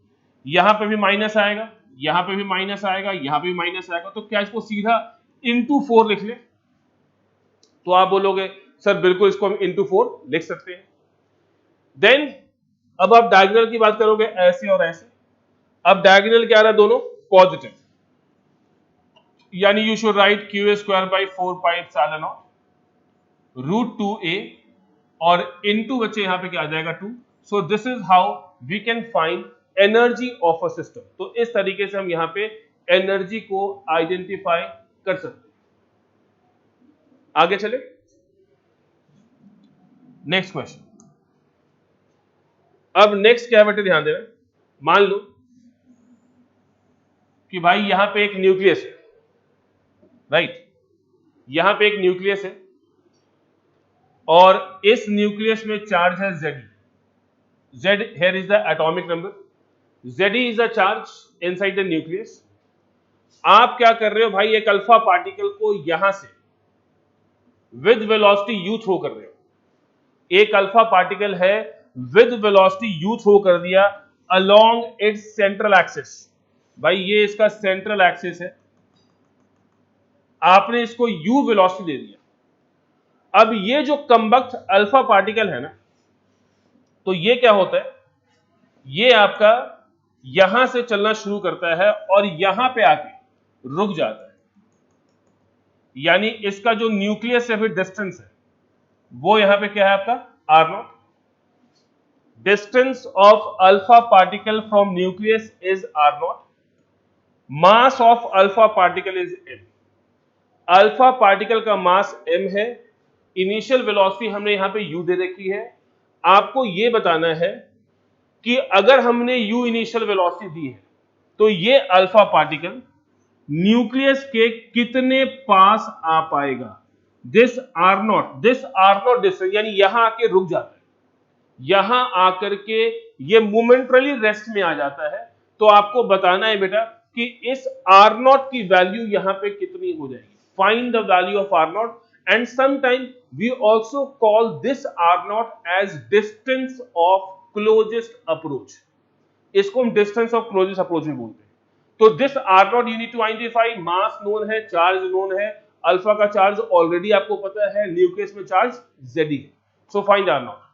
यहां पे भी माइनस आएगा, यहां पे भी माइनस आएगा, यहां पे भी माइनस आएगा, तो क्या इसको सीधा इंटू 4 लिख ले? तो आप बोलोगे सर बिल्कुल इसको हम इंटू 4 लिख सकते हैं। देन अब आप डायगोनल की बात करोगे ऐसे और ऐसे, अब डायगोनल क्या रहा, दोनों पॉजिटिव, यानी you should write Q square by 4 pi epsilon not root 2a, और इनटू बच्चे यहां पे क्या आ जाएगा 2। So this is how we can find energy of a system. तो इस तरीके से हम यहां पे एनर्जी को आइडेंटिफाई कर सकते हैं। आगे चले, नेक्स्ट क्वेश्चन। अब नेक्स्ट क्या बेटे ध्यान देना, मान लो कि भाई यहां पे एक न्यूक्लियस है, राइट, यहां पे एक न्यूक्लियस है और इस न्यूक्लियस में चार्ज है Z। Z here is the atomic number, Z is the charge inside the nucleus। आप क्या कर रहे हो भाई, एक अल्फा पार्टिकल को यहां से विद वेलोसिटी u थ्रो कर रहे हो, एक अल्फा पार्टिकल है विद वेलोसिटी u थ्रो कर दिया अलोंग इट्स सेंट्रल एक्सिस। भाई ये इसका सेंट्रल एक्सिस है, आपने इसको u वेलोसिटी दे दिया। अब ये जो कम्बक्ट अल्फा पार्टिकल है ना, तो ये क्या होता है, ये आपका यहां से चलना शुरू करता है और यहां पे आके रुक जाता है, यानी इसका जो न्यूक्लियस से फिर डिस्टेंस है वो यहां पे क्या है आपका r0। Distance of alpha particle from nucleus is r0, mass of alpha particle is m। Alpha particle का मास m है, इनिशियल वेलोसिटी हमने यहां पे u दे रखी है। आपको यह बताना है कि अगर हमने u इनिशियल वेलोसिटी दी है तो ये अल्फा पार्टिकल न्यूक्लियस के कितने पास आ पाएगा। दिस r0 डिस्टेंस, यानी यहां आके रुक जाता है, यहां आकर के ये मोमेंटरली रेस्ट में आ जाता है। तो आपको बताना है बेटा कि इस r0 की वैल्यू यहां पे कितनी हो जाएगी। Find the value of r0, and sometime we also call this r0 as distance of closest approach. इसको हम डिस्टेंस ऑफ क्लोजेस्ट अप्रोच भी बोलते हैं। तो this r0 you need to identify, mass known है, चार्ज नोन है, अल्फा का चार्ज ऑलरेडी आपको पता है, न्यूक्लियस में चार्ज Z है। So find R not.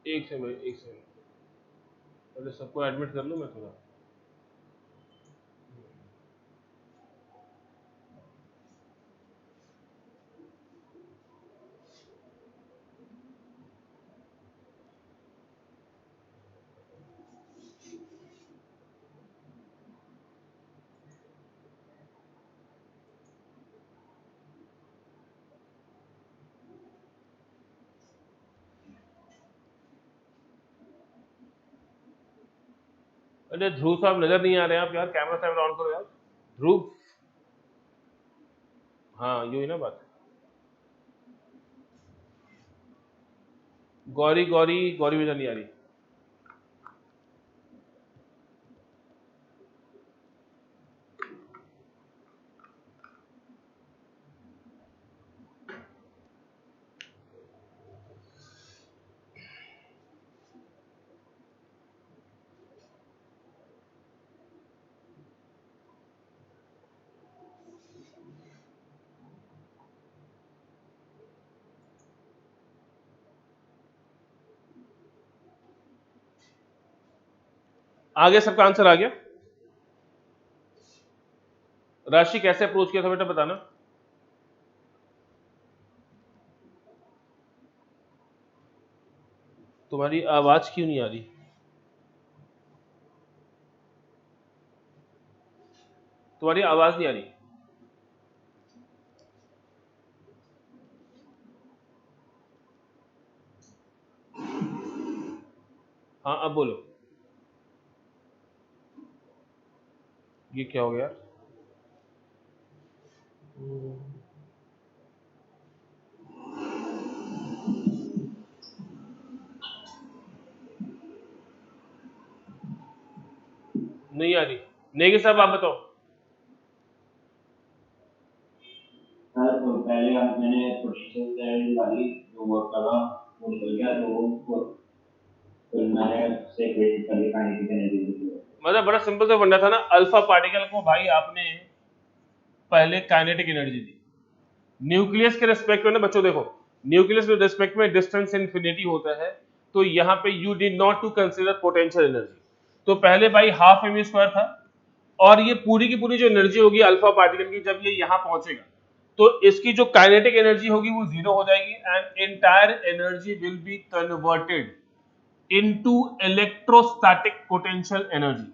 एक से भाई, एक से पहले सबको एडमिट कर लूं मैं थोड़ा। अरे ध्रुव साहब नजर नहीं आ रहे हैं आप यार, कैमरा साहब ऑन करो यार। ध्रुव, हाँ यही ना बात। गौरी गौरी गौरी भी नजर नहीं आ रही। आ गया सबका आंसर आ गया। राशि कैसे अप्रोच किया था बेटा बताना। तुम्हारी आवाज क्यों नहीं आ रही? तुम्हारी आवाज नहीं आ रही। हाँ अब बोलो। ये क्या हो गया? नहीं आ रही। नेगी साहब आप बताओ। सर तो पहले मैंने पोटेंशियल लेवल वाली जो वर्क करा वो निकल गया, तो फिर मैंने से क्रेडिट कर दिया काइनेटिक एनर्जी। मतलब बड़ा सिंपल सा बनना था ना, अल्फा पार्टिकल को भाई आपने पहले काइनेटिक एनर्जी दी। न्यूक्लियस के रिस्पेक्ट में ना बच्चों देखो, न्यूक्लियस के रिस्पेक्ट में डिस्टेंस इन्फिनिटी होता है, तो यहाँ पे you did not to consider potential energy. तो पहले भाई हाफ एम स्क्वायर था, और ये पूरी की पूरी जो एनर्जी होगी अल्फा पार्टिकल की, जब ये यहाँ पहुंचेगा तो इसकी जो काइनेटिक एनर्जी होगी वो जीरो हो जाएगी, and entire energy will be converted into electrostatic potential energy.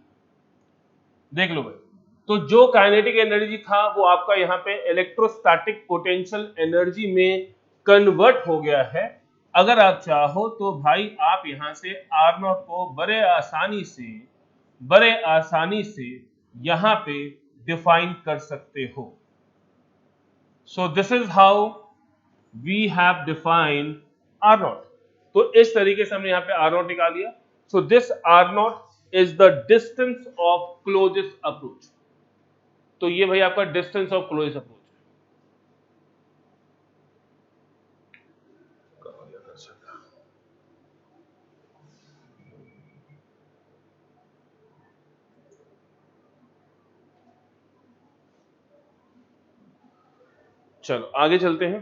देख लो भाई, तो जो काइनेटिक एनर्जी था वो आपका यहाँ पे इलेक्ट्रोस्टैटिक पोटेंशियल एनर्जी में कन्वर्ट हो गया है। अगर आप चाहो तो भाई आप यहां से आर नॉट को बड़े आसानी से यहां पे डिफाइन कर सकते हो। So this is how we have defined R not. तो इस तरीके से हमने यहाँ पे आर नॉट निकाल लिया। So this R naught is the distance of closest approach. तो ये भाई आपका distance of closest approach है। चलो आगे चलते हैं।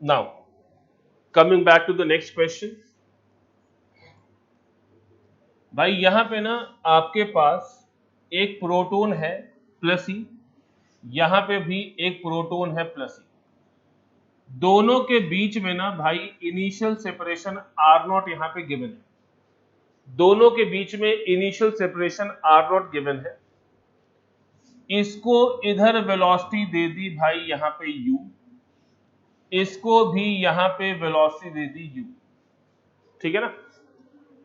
Now coming back to the next question. भाई यहां पे ना आपके पास एक प्रोटॉन है प्लस ई, यहां पे भी एक प्रोटॉन है प्लस ई, दोनों के बीच में ना भाई इनिशियल सेपरेशन आर नॉट यहां पे गिवन है, दोनों के बीच में initial separation R not given है। इसको इधर वेलोसिटी दे दी भाई यहां पे u, इसको भी यहां पे वेलोसिटी दे दी u, ठीक है ना?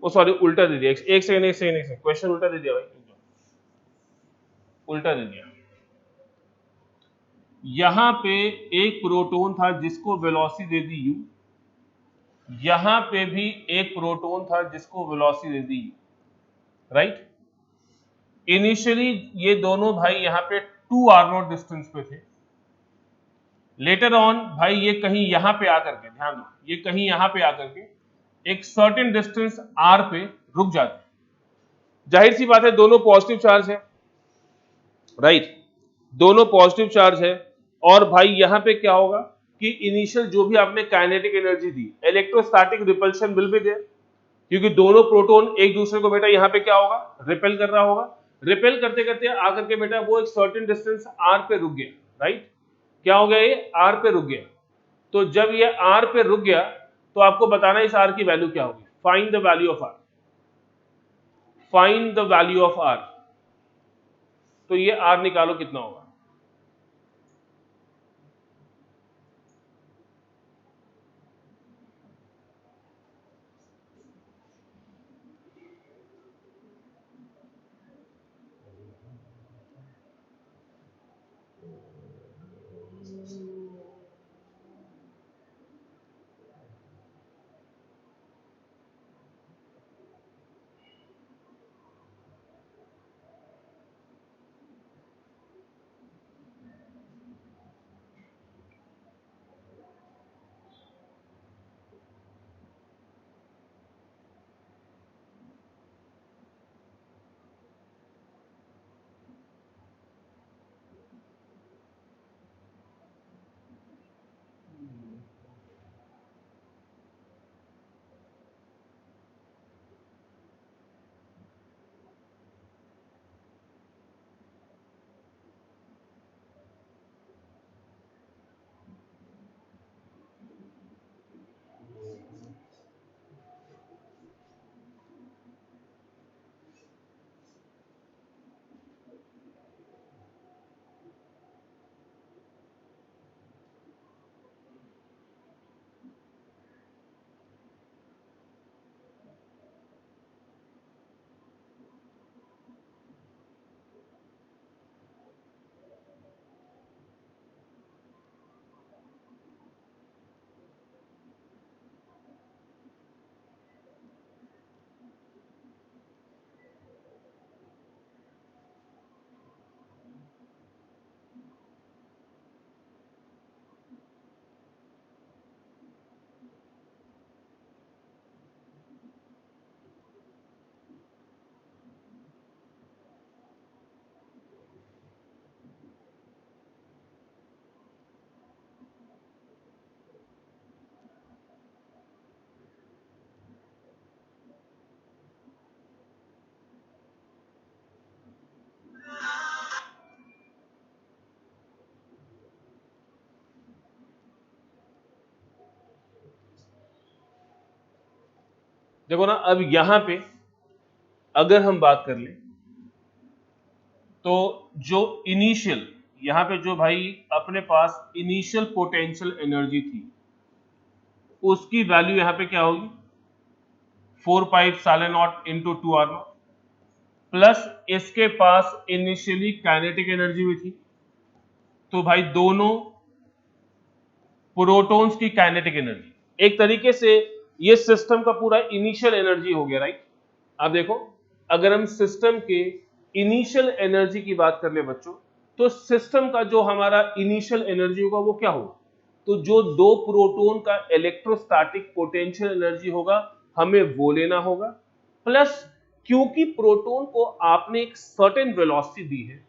वो सॉरी उल्टा दे दिया, एक सेकंड क्वेश्चन उल्टा दे दिया भाई, उल्टा दे दिया। यहां पे एक प्रोटॉन था जिसको वेलोसिटी दे दी u, यहां पे भी एक प्रोटॉन था जिसको वेलोसिटी दे दी u, राइट? इनिशियली ये दोनों भाई यहां पे 2r0 डिस्टेंस पे थे, लेटर ऑन भाई ये कहीं यहां पे आकर के, ध्यान दो, ये कहीं यहां पे आकर के एक सर्टेन डिस्टेंस r पे रुक जाते हैं। जाहिर सी बात है दोनों पॉजिटिव चार्ज है, राइट? दोनों पॉजिटिव चार्ज है, और भाई यहां पे क्या होगा कि इनिशियल जो भी आपने काइनेटिक एनर्जी दी, electrostatic repulsion will be there, क्योंकि दोनों प्रोटॉन एक दूसरे को बेटा यहां पे क्या होगा, रिपेल कर रहा होगा। रिपेल करते करते आकर के बेटा वो एक सर्टेन डिस्टेंस r पे रुक गया, राइट? क्या हो गया, ये r पे रुक गया। तो जब ये r पे रुक गया तो आपको बताना इस r की वैल्यू क्या होगी। Find the value of r, find the value of r। तो ये r निकालो कितना होगा। देखो ना, अब यहां पे अगर हम बात कर ले तो जो इनिशियल यहां पे जो भाई अपने पास इनिशियल पोटेंशियल एनर्जी थी उसकी वैल्यू यहां पे क्या होगी, 4 pi epsilon not into 2r0, plus इसके पास इनिशियली काइनेटिक एनर्जी भी थी। तो भाई दोनों प्रोटॉन्स की काइनेटिक एनर्जी, एक तरीके से ये सिस्टम का पूरा इनिशियल एनर्जी हो गया, राइट। अब देखो, अगर हम सिस्टम के इनिशियल एनर्जी की बात कर ले बच्चों, तो सिस्टम का जो हमारा इनिशियल एनर्जी होगा वो क्या होगा, तो जो दो प्रोटॉन का इलेक्ट्रोस्टैटिक पोटेंशियल एनर्जी होगा हमें वो लेना होगा, प्लस क्योंकि प्रोटॉन को आपने एक सर्टेन वेलोसिटी दी है,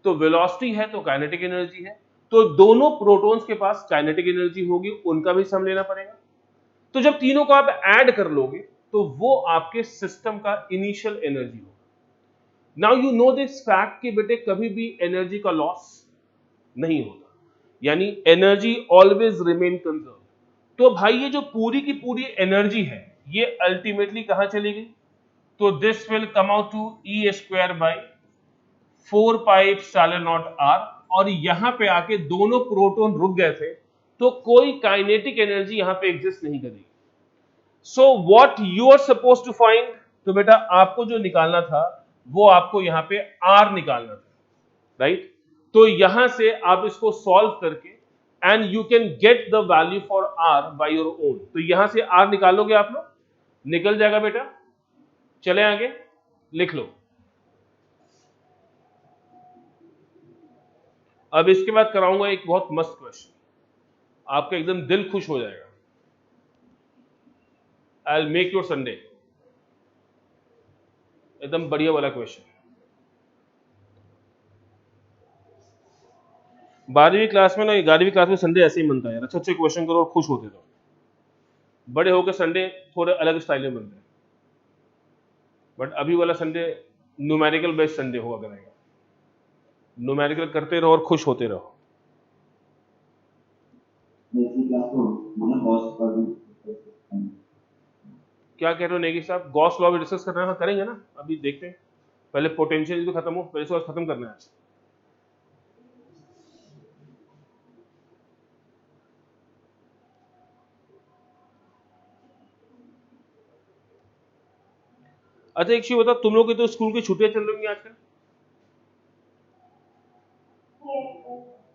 तो वेलोसिटी है तो काइनेटिक एनर्जी है, तो दोनों प्रोटॉन्स के पास काइनेटिक एनर्जी होगी, उनका भी सम लेना पड़ेगा। तो जब तीनों को आप ऐड कर लोगे तो वो आपके सिस्टम का इनिशियल एनर्जी होगा। Now you know this fact कि बेटे कभी भी एनर्जी का लॉस नहीं होता, यानी एनर्जी ऑलवेज रिमेन कंजर्व। तो भाई ये जो पूरी की पूरी एनर्जी है ये अल्टीमेटली कहां चली गई, तो this will come out to E square by 4 pi epsilon not R, और यहां पे आके दोनों प्रोटॉन रुक गए थे, तो कोई काइनेटिक एनर्जी यहां पे एग्जिस्ट नहीं करेगी। So what you are suppose to find, तो बेटा आपको जो निकालना था वो आपको यहां पे आर निकालना था, राइट। तो यहां से आप इसको सॉल्व करके and you can get the value for R by your own, तो यहां से आर निकालोगे आप लोग, निकल जाएगा बेटा। चले आगे, लिख लो। अब इसके बाद कराऊंगा एक बहुत मस्त क्वेश्चन, आपका एकदम दिल खुश हो जाएगा। I will make your Sunday, एकदम बढ़िया वाला क्वेश्चन। 12वीं क्लास में ना, 11वीं क्लास में संडे ऐसे ही बनता है यार, अच्छे अच्छे क्वेश्चन करो और खुश होते रहो। बड़े होकर संडे थोड़े अलग स्टाइल में बनते हैं, बट अभी वाला संडे न्यूमेरिकल बेस्ड संडे होगा करेगा, न्यूमेरिकल करते रहो और खुश होते रहो। क्या कह रहे हो नेगी साहब, गॉस लॉ भी डिस्कस कर रहे हैं? हाँ करेंगे ना, अभी देखते हैं, पहले पोटेंशियल तो खत्म हो, पहले इसको खत्म करना है आज। अच्छा एक चीज बता, तुम लोग की तो स्कूल की छुट्टियां चल रही हैं आजकल,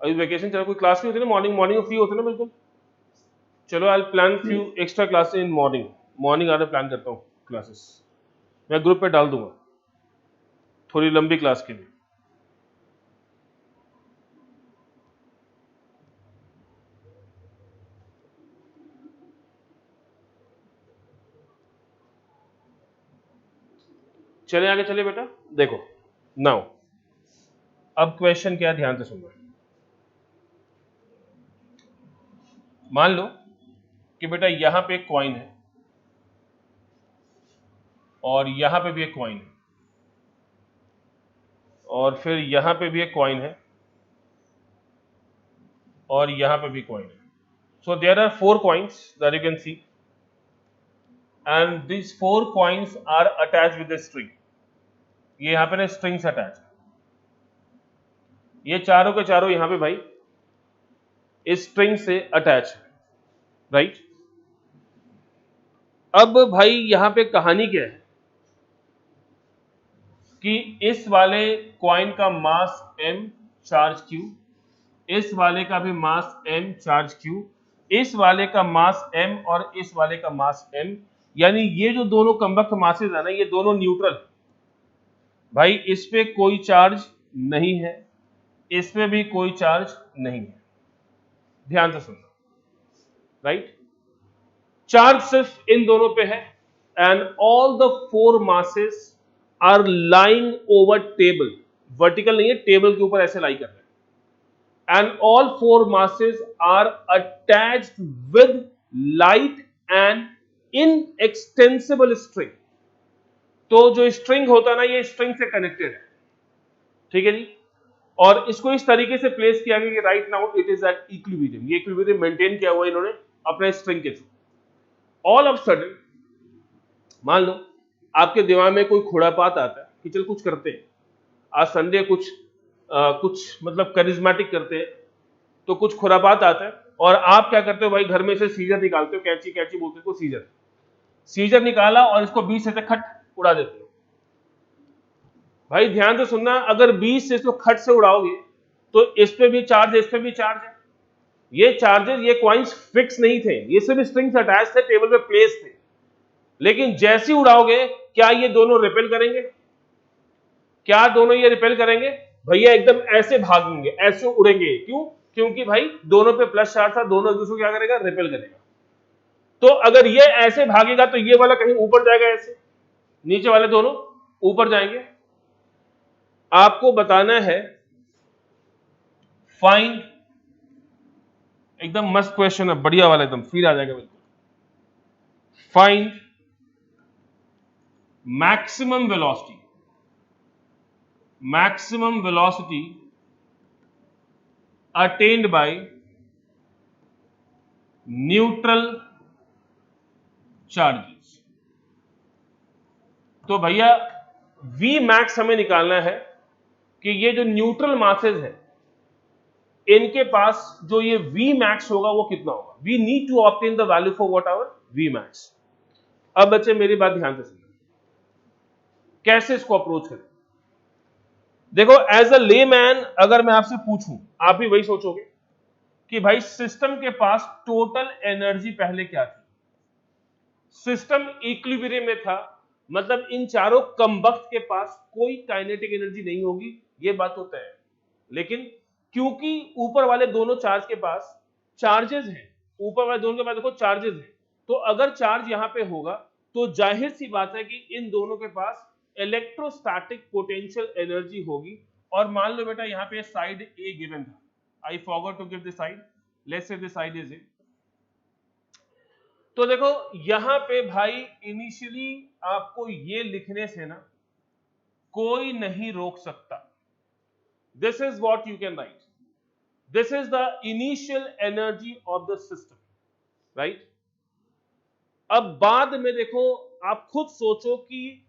अभी वैकेशन चल रहा, कोई क्लास नहीं होती ना, मॉर्निंग मॉर्निंग फ्री होते ना बिल्कुल। चलो I plan few extra classes in morning, morning आने प्लान करता हूँ क्लासेस, मैं ग्रुप पे डाल दूंगा थोड़ी लंबी क्लास के लिए। चले आगे, चले बेटा, देखो नाउ अब क्वेश्चन क्या है, ध्यान से सुनना। मान लो कि बेटा यहां पे एक कॉइन है और यहां पे भी एक कॉइन है और फिर यहां पे भी एक कॉइन है और यहां पे भी कॉइन है। So there are 4 coins that you can see and these 4 coins are attached with a string। ये यहां पे ना स्ट्रिंग से अटैच है, ये चारों के चारों यहां पे भाई इस स्ट्रिंग से अटैच है, राइट। अब भाई यहां पे कहानी क्या है कि इस वाले कॉइन का मास m चार्ज q, इस वाले का भी मास m चार्ज q, इस वाले का मास m और इस वाले का मास m, यानी ये जो दोनों कम्बख्त मासेस है ना, ये दोनों न्यूट्रल भाई, इस पे कोई चार्ज नहीं है, इस पे भी कोई चार्ज नहीं है, ध्यान से सुनना, राइट। चार्ज सिर्फ इन दोनों पे है and all the 4 masses are lying over table, vertical नहीं है, टेबल के ऊपर ऐसे लाई कर रहे हैं, and all 4 masses are attached with light and inextensible string। तो जो स्ट्रिंग होता है ना, ये स्ट्रिंग से कनेक्टेड है, ठीक है जी। और इसको इस तरीके से प्लेस किया गया कि right now it is at equilibrium, ये इक्विलिब्रियम मेंटेन किया हुआ इन्होंने अपने स्ट्रिंग के थ्रू। ऑल ऑफ सडन मान लो आपके दिमाग में कोई खुरापात आता है कि चल कुछ करते हैं, आज संडे कुछ मतलब करिज्मेटिक करते हैं, तो कुछ खुरापात आता है और आप क्या करते हो भाई, घर में से सीजर निकालते हो, कैंची कैंची बोलते हो, सीजर सीजर निकाला और इसको 20 से खट उड़ा देते हो। भाई ध्यान से सुनना, अगर 20 से इसको खट से उड़ाओगे तो इस पे भी चार्ज है, इस पे भी चार्ज है, ये चार्जेस ये कॉइन्स फिक्स नहीं थे, ये सिर्फ स्ट्रिंग से अटैच थे, टेबल पे प्लेस थे, लेकिन जैसे ही उड़ाओगे क्या ये दोनों रिपेल करेंगे? क्या दोनों ये रिपेल करेंगे? भैया एकदम ऐसे भागेंगे, ऐसे उड़ेंगे। क्यों? क्योंकि भाई दोनों पे प्लस चार्ज था, दोनों एक दूसरे को क्या करेगा? रिपेल करेगा। तो अगर ये ऐसे भागेगा तो ये वाला कहीं ऊपर जाएगा, ऐसे नीचे वाले दोनों ऊपर जाएंगे। आपको बताना है फाइंड, एकदम मस्त क्वेश्चन है, बढ़िया वाला, एकदम फील आ जाएगा बिल्कुल। Find maximum velocity, maximum velocity attend bye neutral charges. तो भैया V मैक्स हमें निकालना है कि ये जो न्यूट्रल मासेस है इनके पास जो ये V मैक्स होगा वो कितना होगा। We need to obtain the value for what our V max. अब बच्चे मेरी बात ध्यान से सुनिए, कैसे इसको अप्रोच करें। देखो एज अ लेमैन अगर मैं आपसे पूछूं, आप भी वही सोचोगे कि भाई सिस्टम के पास टोटल एनर्जी पहले क्या थी। सिस्टम इक्विलिब्रियम में था, मतलब इन चारों कम्बख्त के पास कोई काइनेटिक एनर्जी नहीं होगी, ये बात तो तय है। लेकिन क्योंकि ऊपर वाले दोनों चार्ज के पास चार्जेस हैं, ऊपर वाले दोनों के पास देखो चार्जेस हैं, तो अगर चार्ज यहां पे होगा तो जाहिर सी बात है कि इन दोनों के पास इलेक्ट्रोस्टैटिक पोटेंशियल एनर्जी होगी। और मान लो बेटा यहां पे साइड ए गिवन था, I forgot to give this side, let's say this side is A. तो देखो यहां पे भाई इनिशियली आपको ये लिखने से ना कोई नहीं रोक सकता। This is what you can write, this is the initial energy of the system, right. अब बाद में देखो आप खुद सोचो कि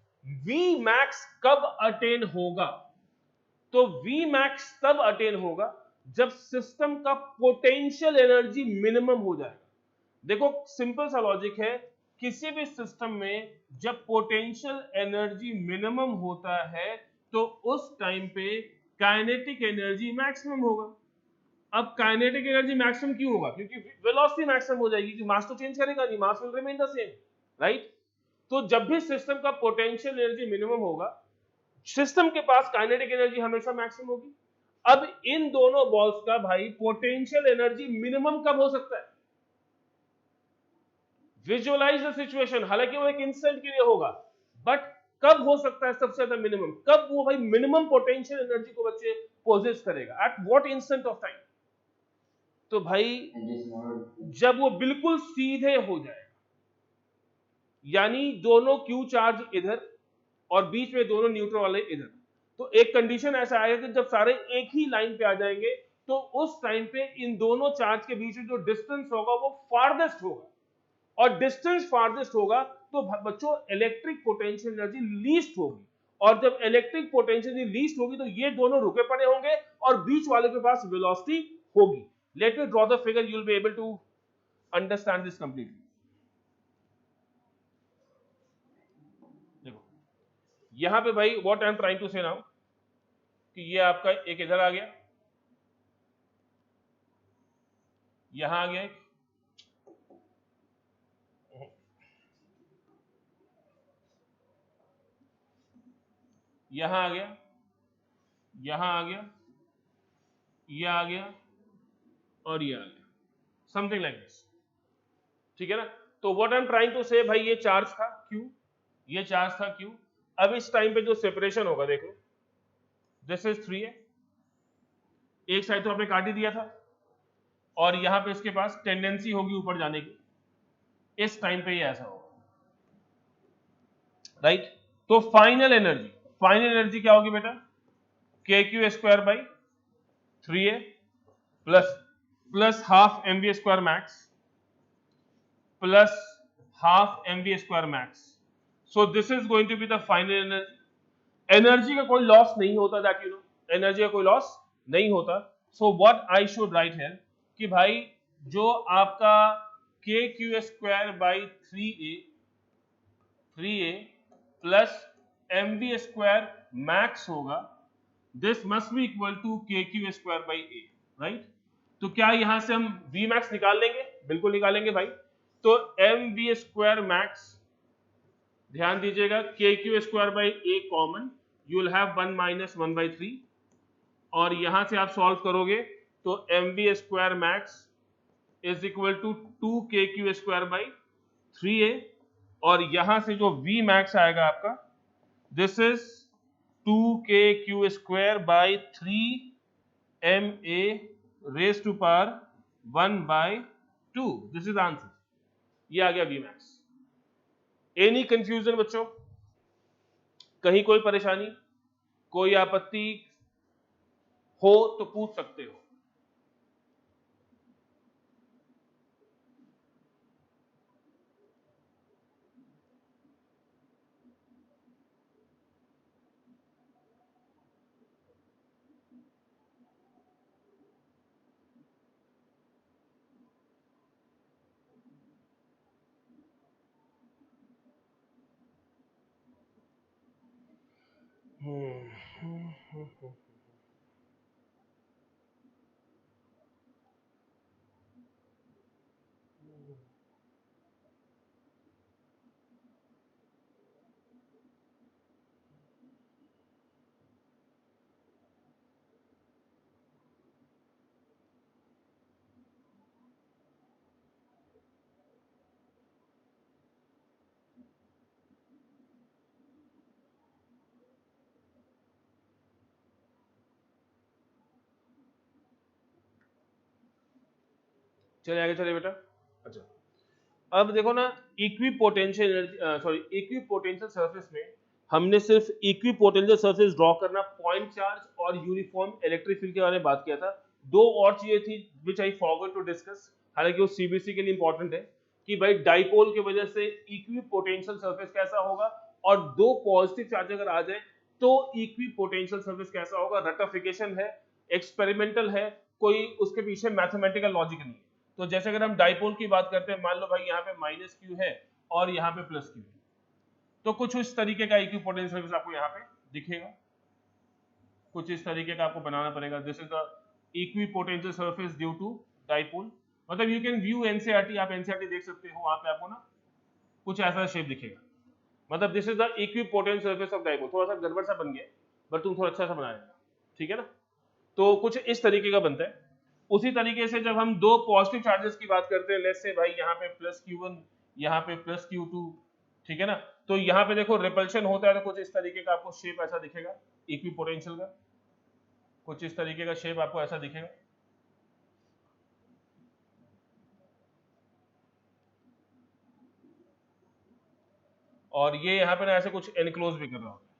V मैक्स कब अटेन होगा। तो V मैक्स तब अटेन होगा जब सिस्टम का पोटेंशियल एनर्जी मिनिमम हो जाएगा। देखो सिंपल सा लॉजिक है, किसी भी सिस्टम में जब पोटेंशियल एनर्जी मिनिमम होता है तो उस टाइम पे काइनेटिक एनर्जी मैक्सिमम होगा। अब काइनेटिक एनर्जी मैक्सिमम क्यों होगा? क्योंकि वेलोसिटी मैक्सिमम हो जाएगी, क्योंकि मास तो चेंज करेगा नहीं, mass will remain the same, right. तो जब भी सिस्टम का पोटेंशियल एनर्जी मिनिमम होगा सिस्टम के पास काइनेटिक एनर्जी हमेशा मैक्सिमम होगी। अब इन दोनों बॉल्स का भाई पोटेंशियल एनर्जी मिनिमम कब हो सकता है? विजुअलाइज द सिचुएशन, हालांकि वो एक इंस्टेंट के लिए होगा, बट कब हो सकता है सबसे ज्यादा मिनिमम? कब वो भाई मिनिमम पोटेंशियल एनर्जी को बच्चे पोजेस करेगा, at what instant of time? तो भाई जब वो बिल्कुल सीधे हो जाएगा, यानी दोनों क्यू चार्ज इधर और बीच में दोनों न्यूट्रल वाले इधर, तो एक कंडीशन ऐसा आएगा कि जब सारे एक ही लाइन पे आ जाएंगे तो उस टाइम पे इन दोनों चार्ज के बीच में जो डिस्टेंस होगा वो फारदेस्ट होगा, और डिस्टेंस फारदेस्ट होगा तो बच्चों इलेक्ट्रिक पोटेंशियल एनर्जी लीस्ट होगी। और जब इलेक्ट्रिक पोटेंशियल एनर्जी लीस्ट होगी तो ये दोनों रुके पड़े होंगे और बीच वाले के पास वेलोसिटी होगी। Let me draw the figure, you will be able to understand this completely. देखो यहां पे भाई what I am trying to say now कि ये आपका एक इधर आ गया, यहां आ गया एक, यहां आ गया, यहां आ गया, ये आ गया और ये आ गया, समथिंग लाइक दिस, ठीक है ना। तो what I am trying to say, भाई ये चार्ज था Q, ये चार्ज था Q। अब इस टाइम पे जो सेपरेशन होगा देखो, दिस इज 3a, एक साइड तो आपने काट ही दिया था और यहां पे इसके पास टेंडेंसी होगी ऊपर जाने की, इस टाइम पे ये ऐसा होगा, राइट। तो फाइनल एनर्जी, फाइनल एनर्जी क्या होगी बेटा? KQ square by 3a plus half mv square max plus half mv square max. So this is going to be the final energy. Energy का कोई लॉस नहीं होता, दैट यू नो, एनर्जी का कोई लॉस नहीं होता। So what I should write है कि भाई जो आपका KQ square by 3a plus mv square max होगा, this must be equal to KQ square by a, right. तो क्या यहां से हम V मैक्स निकाल लेंगे? बिल्कुल निकालेंगे भाई। तो mv स्क्वायर मैक्स ध्यान दीजिएगा K Q square by A common, you will have 1 minus 1/3, और यहां से आप सॉल्व करोगे तो M V square max is equal to 2 KQ square by 3A, और यहां से जो V मैक्स आएगा आपका, this is 2KQ square by 3MA raise to power 1/2। This is answer, ये आ गया V मैक्स। एनी कंफ्यूजन बच्चों, कहीं कोई परेशानी, कोई आपत्ति हो तो पूछ सकते हो। चलिए आगे चलिए बेटा। अच्छा, अब देखो ना, equipotential energy, sorry, equipotential surface में हमने सिर्फ इक्विपोटेंशियल सरफेस ड्रॉ करना, पॉइंट चार्ज और यूनिफॉर्म इलेक्ट्रिक फील्ड के बारे में बात किया था। दो और चीजें थी विच आई फॉरगॉट टू डिस्कस, हालांकि वो सीबीसी के लिए इंपॉर्टेंट है, कि भाई डाइपोल की वजह से इक्विपोटेंशियल सरफेस कैसा होगा, और दो पॉजिटिव चार्ज अगर आ जाए तो इक्विपोटेंशियल सरफेस कैसा होगा। रटिफिकेशन है, एक्सपेरिमेंटल है, कोई उसके पीछे मैथमेटिकल लॉजिक नहीं है। तो जैसे अगर हम डाइपोल की बात करते हैं, मान लो भाई यहाँ पे माइनस क्यू है और यहाँ पे प्लस क्यू है, तो कुछ इस तरीके का इक्विपोटेंशियल सरफेस आपको यहाँ पे दिखेगा, कुछ इस तरीके का आपको बनाना पड़ेगा। This is the equipotential surface due to dipole. मतलब यू कैन व्यू एनसीईआरटी, आप एनसीईआरटी देख सकते हो, वहां पे आपको ना कुछ ऐसा शेप दिखेगा। मतलब this is the equipotential surface of dipole. थोड़ा सा गड़बड़ सा बन गया, बट तुम थोड़ा अच्छा सा बनाएगा, ठीक है ना। तो कुछ इस तरीके का बनता है। उसी तरीके से जब हम दो पॉजिटिव चार्जेस की बात करते हैं, लेट्स से भाई यहाँ पे प्लस Q1, यहाँ पे प्लस Q2, ठीक है ना, तो यहाँ पे देखो रिपल्शन होता है, तो कुछ इस तरीके का आपको शेप ऐसा दिखेगा इक्विपोटेंशियल का, कुछ इस तरीके का शेप आपको ऐसा दिखेगा। और ये यहाँ पे ना ऐसे कुछ एनक्लोज भी कर रहा होता है।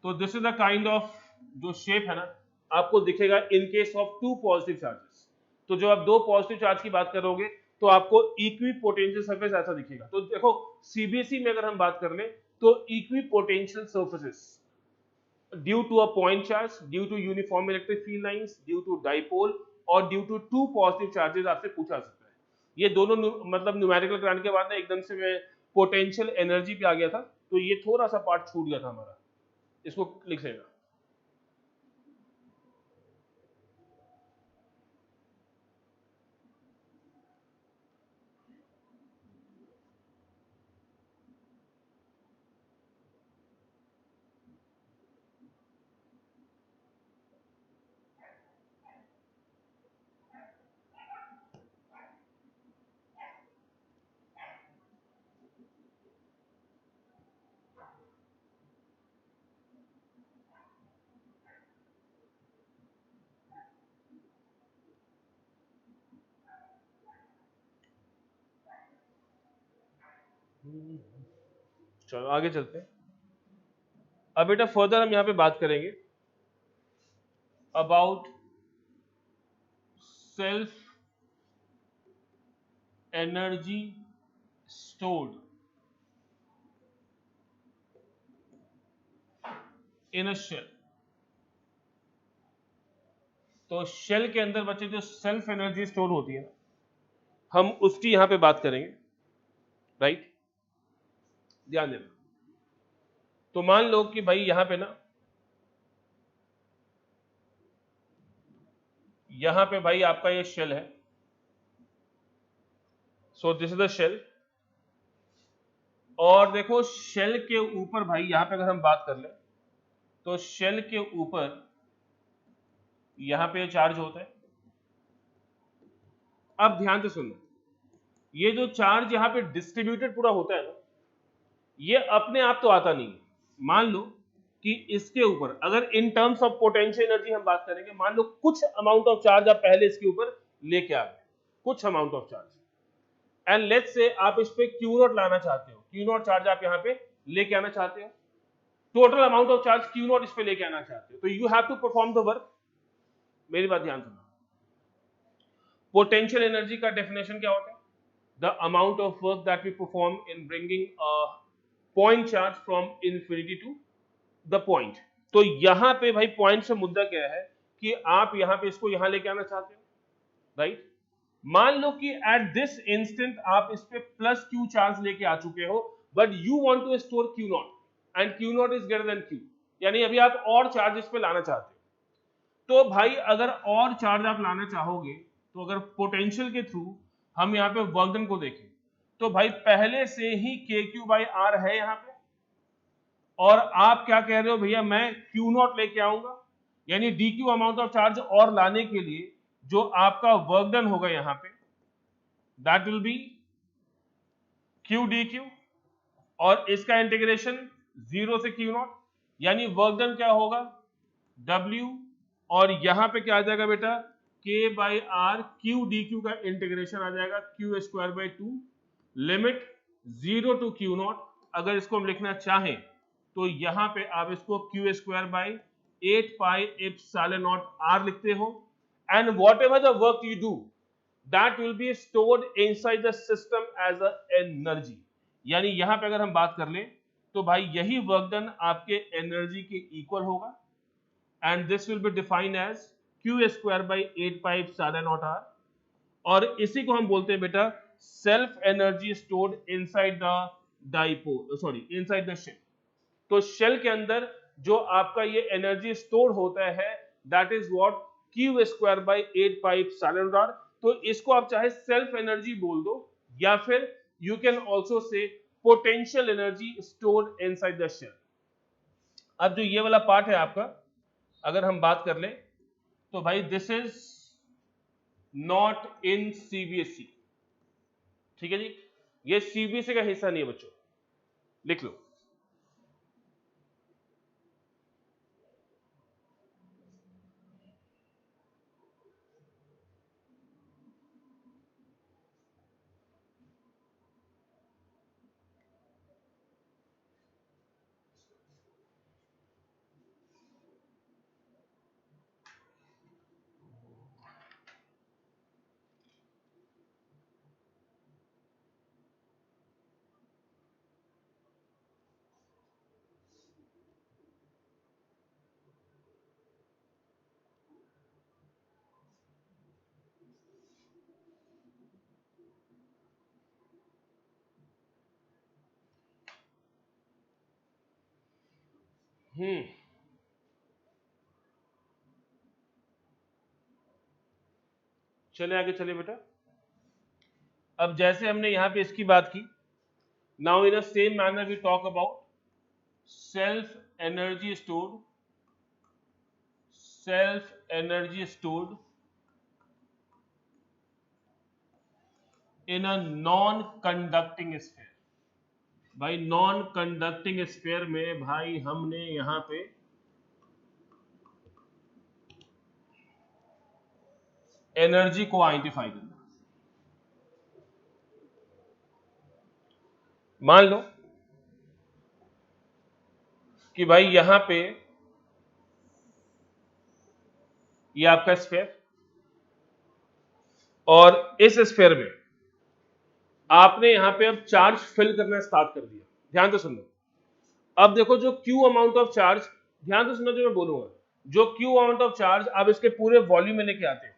तो this is the kind of जो शेप है ना, आपको दिखेगा in case of two positive charges. तो जब आप दो पॉजिटिव चार्ज की बात करोगे तो आपको इक्विपोटेंशियल सरफेस ऐसा दिखेगा। तो देखो, सीबीएसई में अगर हम बात कर लें तो equipotential surfaces due to a point charge, due to uniform electric field lines, due to dipole, और due to two positive charges आपसे पूछा सकता है। ये दोनों मतलब न्यूमेरिकल कराने के बाद ना एकदम से मैं पोटेंशियल एनर्जी पे आ गया था, तो ये थोड़ा सा पार्ट छूट गया था हमारा, इसको लिख लेना। चलो आगे चलते हैं। अब बेटा फर्दर हम यहाँ पे बात करेंगे about self energy stored in a shell. तो शेल के अंदर बच्चे जो सेल्फ एनर्जी स्टोर होती है, हम उसकी यहाँ पे बात करेंगे, राइट। ध्यान देना। तो मान लो कि भाई यहाँ पे ना, यहाँ पे भाई आपका ये शेल है, so this is the shell, और देखो शेल के ऊपर भाई यहां पे अगर हम बात कर ले तो शेल के ऊपर यहां पे चार्ज होता है। अब ध्यान से सुनना, ये जो चार्ज यहां पे डिस्ट्रीब्यूटेड पूरा होता है ना, ये अपने आप तो आता नहीं है। मान लो कि इसके ऊपर अगर in terms of potential energy हम बात करेंगे, मान लो कुछ अमाउंट ऑफ चार्ज आप पहले इसके ऊपर लेके आ गए, कुछ amount of charge, and let's say आप इस पे क्यू नॉट लाना चाहते हो, क्यू नॉट चार्ज आप यहाँ पे लेके आना चाहते हो, total amount of charge Q not इस पे लेके आना चाहते हो, तो you have to perform the work. मेरी बात ध्यान सुनो, पोटेंशियल एनर्जी का डेफिनेशन क्या होता है? The amount of work that we perform in bringing a point charge from infinity to the point. तो यहां पे भाई पॉइंट से मुद्दा क्या है कि आप यहां पे इसको यहां लेके आना चाहते हो, राइट? मान लो कि एट दिस इंस्टेंट आप इस पे प्लस क्यू चार्ज लेके आ चुके हो, but you want to store Q not and Q not is greater than Q, यानी अभी आप और चार्ज इस पे लाना चाहते हो। तो भाई अगर और चार्ज आप लाना चाहोगे, तो अगर पोटेंशियल के थ्रू हम यहाँ पे वर्क डन को देखें, तो भाई पहले से ही के क्यू बाई आर है यहाँ पे, और आप क्या कह रहे हो भैया मैं क्यू नॉट लेके आऊंगा, यानी D Q amount of charge और लाने के लिए जो आपका वर्क डन होगा यहाँ पे, that will be Q D Q, और इसका इंटीग्रेशन 0 से क्यू नॉट, यानी वर्क डन क्या होगा W, और यहां पे क्या आ जाएगा बेटा K by R, Q D Q का इंटीग्रेशन आ जाएगा Q square by 2, limit 0 to Q not. अगर इसको हम लिखना चाहें तो यहां पे आप इसको Q square by 8 pi epsilon not R लिखते हो, and whatever the work you do that will be stored inside the system as a energy। यानी यहां पे अगर हम बात कर लें तो भाई यही वर्क डन आपके एनर्जी के इक्वल होगा, and this will be defined as Q square by 8 pi epsilon not R, और इसी को हम बोलते हैं बेटा self energy stored inside the dipole, sorry inside the shell. तो शेल के अंदर जो आपका ये एनर्जी स्टोर होता है, that is what Q square by 8 pi epsilon R. तो इसको आप चाहे सेल्फ एनर्जी बोल दो, या फिर you can also say potential energy stored inside the shell. अब जो ये वाला पार्ट है आपका, अगर हम बात कर ले तो भाई this is not in CBSE, ठीक है जी, ये सीबीएसई का हिस्सा नहीं है बच्चों, लिख लो। चले आगे चले बेटा। अब जैसे हमने यहां पे इसकी बात की, now in a same manner we talk about self energy stored, self energy stored in a non conducting sphere. भाई नॉन कंडक्टिंग स्फीयर में भाई हमने यहां पे एनर्जी को आइडेंटिफाई करना। मान लो कि भाई यहां पे ये आपका स्फीयर, और इस स्फीयर में आपने यहां पे अब चार्ज फिल करना स्टार्ट कर दिया। ध्यान से सुनो, अब देखो जो क्यू अमाउंट ऑफ चार्ज, ध्यान से सुनो जो मैं बोलूंगा, जो क्यू अमाउंट ऑफ चार्ज आप इसके पूरे वॉल्यूम में लेके आते हो,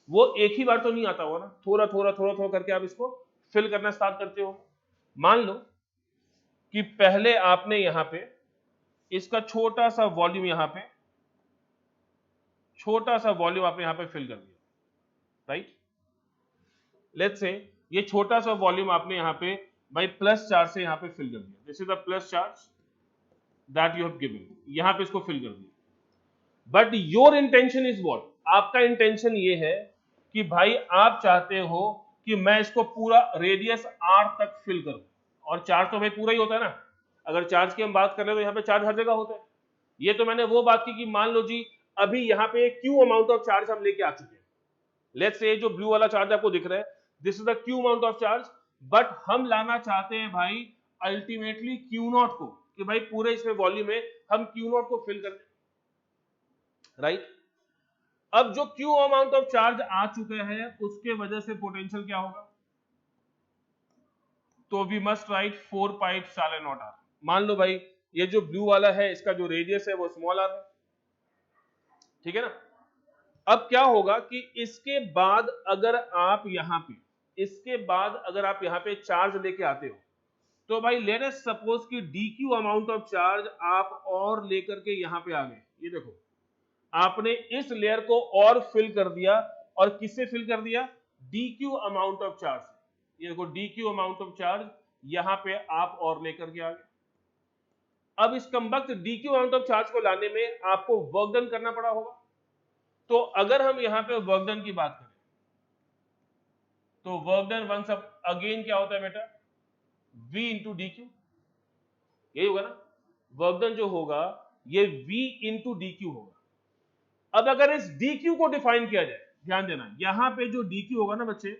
वो एक ही बार तो नहीं आता होगा ना, थोड़ा थोड़ा थोड़ा थोड़ा करके आप इसको फिल करना स्टार्ट करते हो। मान लो कि पहले आपने यहां पे इसका छोटा सा वॉल्यूम, यहां पे छोटा सा वॉल्यूम आपने यहां पे फिल कर दिया, राइट? लेट्स से ये छोटा सा वॉल्यूम आपने यहां पे भाई प्लस चार्ज से यहाँ पे फिल कर दिया, this is the plus charge that you have given, यहाँ पे इसको फिल कर दिया। But your intention is what, आपका इंटेंशन ये है कि भाई आप चाहते हो कि मैं इसको पूरा रेडियस r तक फिल करूं, और चार्ज तो भाई पूरा ही होता है ना, अगर चार्ज की हम बात कर रहे हैं तो यहाँ पे चार्ज हर जगह होता है। ये तो मैंने वो बात की कि मान लो जी अभी यहाँ पे क्यू अमाउंट ऑफ चार्ज हम लेके आ चुके हैं, लेट्स से जो ब्लू वाला चार्ज आपको दिख रहा है this is the Q amount of charge, but हम लाना चाहते हैं भाई अल्टीमेटली क्यू नॉट को, कि भाई पूरे इसमें वॉल्यूम में हम क्यू नॉट को फिल कर दें, राइट। अब जो क्यू अमाउंट ऑफ चार्ज आ चुका है उसके वजह से पोटेंशियल क्या होगा, तो we must write 4 pi epsilon not R. मान लो भाई ये जो ब्लू वाला है इसका जो रेडियस है वो स्मॉल आर है, ठीक है ना। अब क्या होगा कि इसके बाद अगर आप यहां पे, इसके बाद अगर आप यहां पे चार्ज लेके आते हो, तो भाई लेट अस सपोज कि dq अमाउंट ऑफ चार्ज आप और लेकर के यहां पे आ गए, ये देखो आपने इस लेयर को और फिल कर दिया, और किससे फिल कर दिया, dq अमाउंट ऑफ चार्ज, ये देखो dq अमाउंट ऑफ चार्ज यहां पे आप और लेकर के आ गए। अब इस Kambakkht dq amount of charge को लाने में आपको वर्क डन करना पड़ा होगा, तो अगर हम यहां पे वर्क डन की बात करें तो वर्क डन वंस अगेन क्या होता है बेटा, v इंटू डी क्यू, यही होगा ना, वर्क डन जो होगा ये v इंटू डी क्यू होगा। अब अगर इस डी क्यू को डिफाइन किया जाए, ध्यान देना यहां पे जो डी क्यू होगा ना बच्चे,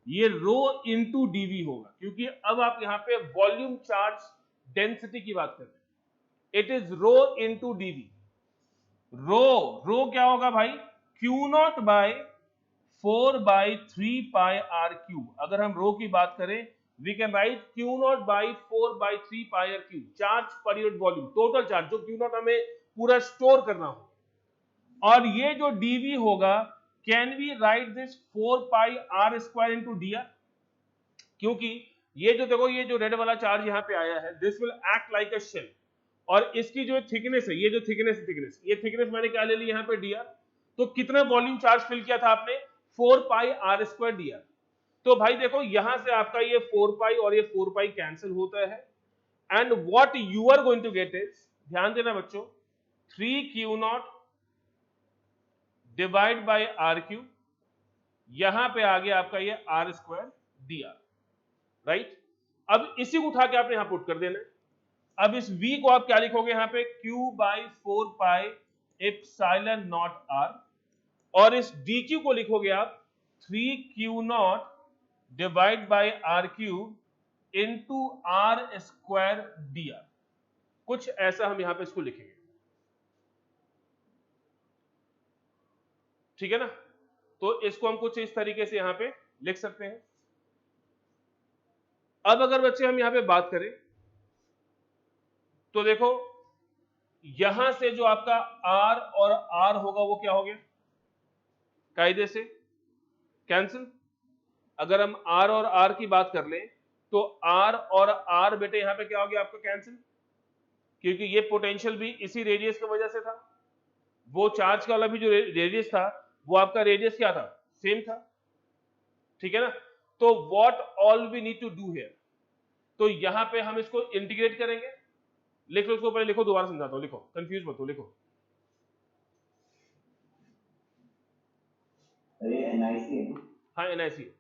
ये रो इंटू डीवी होगा, क्योंकि अब आप यहां पे वॉल्यूम चार्ज डेंसिटी की बात कर रहे हैं, it is rho into dv. Rho क्या होगा भाई, q not by 4/3 pi r cube. अगर हम रो की बात करें we can write q not by 4/3 pi r cube, charge पर यूनिट वॉल्यूम, टोटल चार्ज जो क्यू नॉट हमें पूरा स्टोर करना हो। और ये जो डीवी होगा, can we write this 4 pi R square into D R, क्योंकि ये जो देखो ये जो रेड वाला चार्ज यहाँ पे आया है this will act like a shell, और इसकी जो थिकनेस है, ये जो थिकनेस ये थिकनेस मैंने क्या ले ली यहाँ पे डी आर, तो कितना वॉल्यूम चार्ज फिल किया था आपने, 4 pi R square D are. तो भाई देखो यहां से आपका ये 4 पाई और ये 4 पाई कैंसिल होता है, and what you are going to get is, ध्यान देना बच्चों, 3q0 divide by are Q, यहां पे आ गया आपका ये R square D R, right. अब इसी को उठा के आपने यहां पुट कर देना है। अब इस v को आप क्या लिखोगे यहां पे, q by 4 pi epsilon not R, और इस dq को लिखोगे आप 3q0 divide by R cube into R square D R, कुछ ऐसा हम यहां पे इसको लिखेंगे, ठीक है ना। तो इसको हम कुछ इस तरीके से यहां पे लिख सकते हैं। अब अगर बच्चे हम यहां पे बात करें तो देखो यहां से जो आपका R और R होगा वो क्या हो गया, कायदे से कैंसिल। अगर हम R और R की बात कर लें तो R और R बेटे यहां पे क्या हो गया आपका कैंसिल, क्योंकि ये पोटेंशियल भी इसी रेडियस की वजह से था, वो चार्ज का वाला भी जो रेडियस था वो आपका रेडियस क्या था, सेम था, ठीक है ना। तो what all we need to do here, तो यहां पे हम इसको इंटीग्रेट करेंगे, लिख लो इसको, पहले लिखो, दोबारा समझाता हूं, लिखो, कंफ्यूज मत हो, लिखो। अरे एनआईसी है ना? हाँ एनआईसी,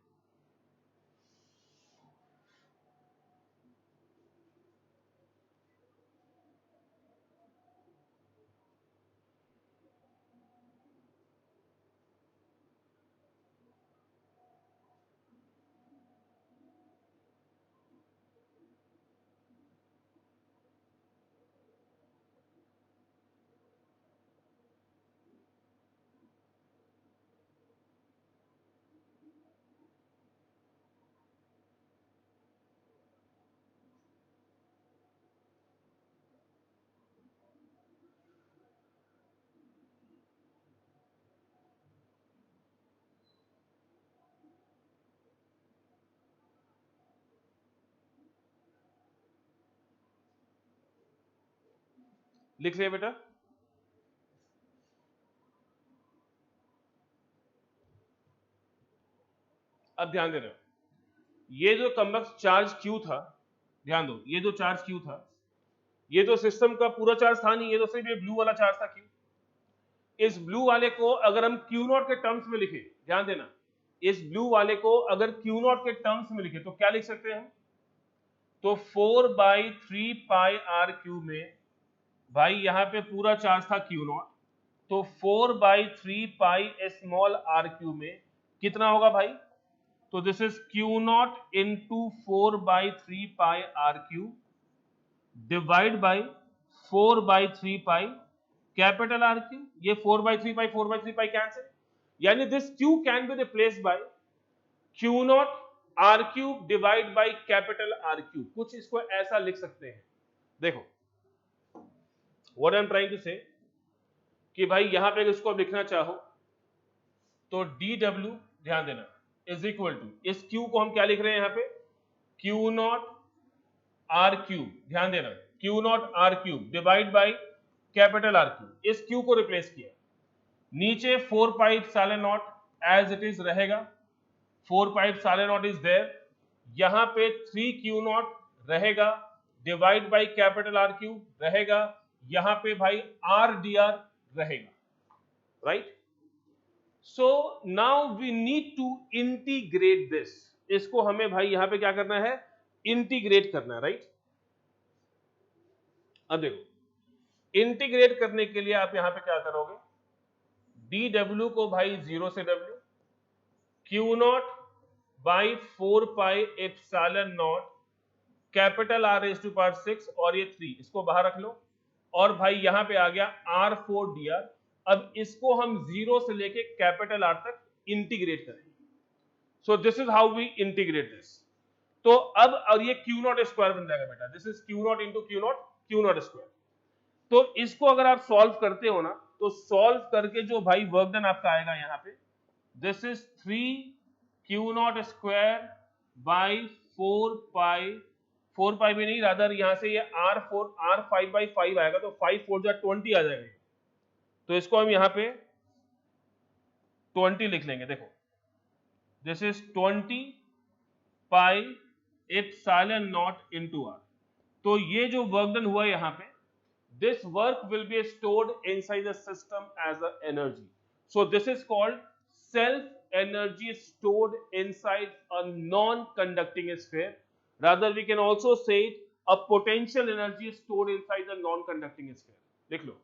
लिख लिया बेटा। अब ध्यान देना, ये जो कम्बख्त चार्ज Q था ध्यान दो, ये जो चार्ज क्यू था, ये तो सिस्टम का पूरा चार्ज था नहीं, ये तो सिर्फ ये ब्लू वाला चार्ज था क्यू। इस ब्लू वाले को अगर हम क्यू नॉट के टर्म्स में लिखे, ध्यान देना, इस ब्लू वाले को अगर क्यू नॉट के टर्म्स में लिखे तो क्या लिख सकते हैं हम? तो 4/3 पाई r क्यू में भाई यहां पे पूरा चार्ज था क्यू नॉट, तो 4/3 पाई स्मॉल आर क्यू में कितना होगा भाई? तो this is Q naught into 4/3 pi r Q divide by 4/3 pi capital R cube. ये 4/3 पाई कैंसिल, यानी this Q can be replaced by Q naught R cube divide by capital R cube. कुछ इसको ऐसा लिख सकते हैं, देखो what I am trying to say, कि भाई यहां पे इसको आप लिखना चाहो तो डी डब्ल्यू, ध्यान देना, इज इक्वल टू, इस क्यू को हम क्या लिख रहे हैं यहां पे? क्यू नॉट आर क्यूब, ध्यान देना, Q naught R cube divide by capital R cube. इस क्यू को रिप्लेस किया, नीचे 4 pi epsilon naught as it is रहेगा, 4 pi epsilon naught is there, यहां पे 3 क्यू नॉट रहेगा divide by capital R cube रहेगा, यहां पे भाई आर डी आर रहेगा, right? So now we need to integrate this, इसको हमें भाई यहां पे क्या करना है? इंटीग्रेट करना है, राइट? अब देखो, इंटीग्रेट करने के लिए आप यहां पे क्या करोगे? डी डब्ल्यू को भाई 0 से W, Q not by 4 pi epsilon naught capital R raise to power 6 और ये 3, इसको बाहर रख लो, और भाई यहां पे आ गया R4 dr। अब इसको हम 0 से लेके कैपिटल आर तक इंटीग्रेट करेंगे। So this is how we integrate this. तो अब और ये क्यू नॉट स्क्वायर बन जाएगा बेटा, this is Q naught into q not square. तो इसको अगर आप सॉल्व करते हो ना, तो सॉल्व करके जो भाई वर्क डन आपका आएगा यहाँ पे, this is 3 Q not square by 4 पाई भी नहीं, रादर यहां से ये R5/5 आएगा, तो 5 4 जा 20 आ जाएगा, तो इसको हम यहां पे 20 लिख लेंगे। देखो this is 20 pi epsilon naught into R. तो ये जो वर्क डन हुआ यहां पे, this work will be stored inside the system as a energy. So this is called self energy stored inside a non-conducting sphere. Rather we can also say it a potential energy stored inside the non-conducting sphere. लिख लो।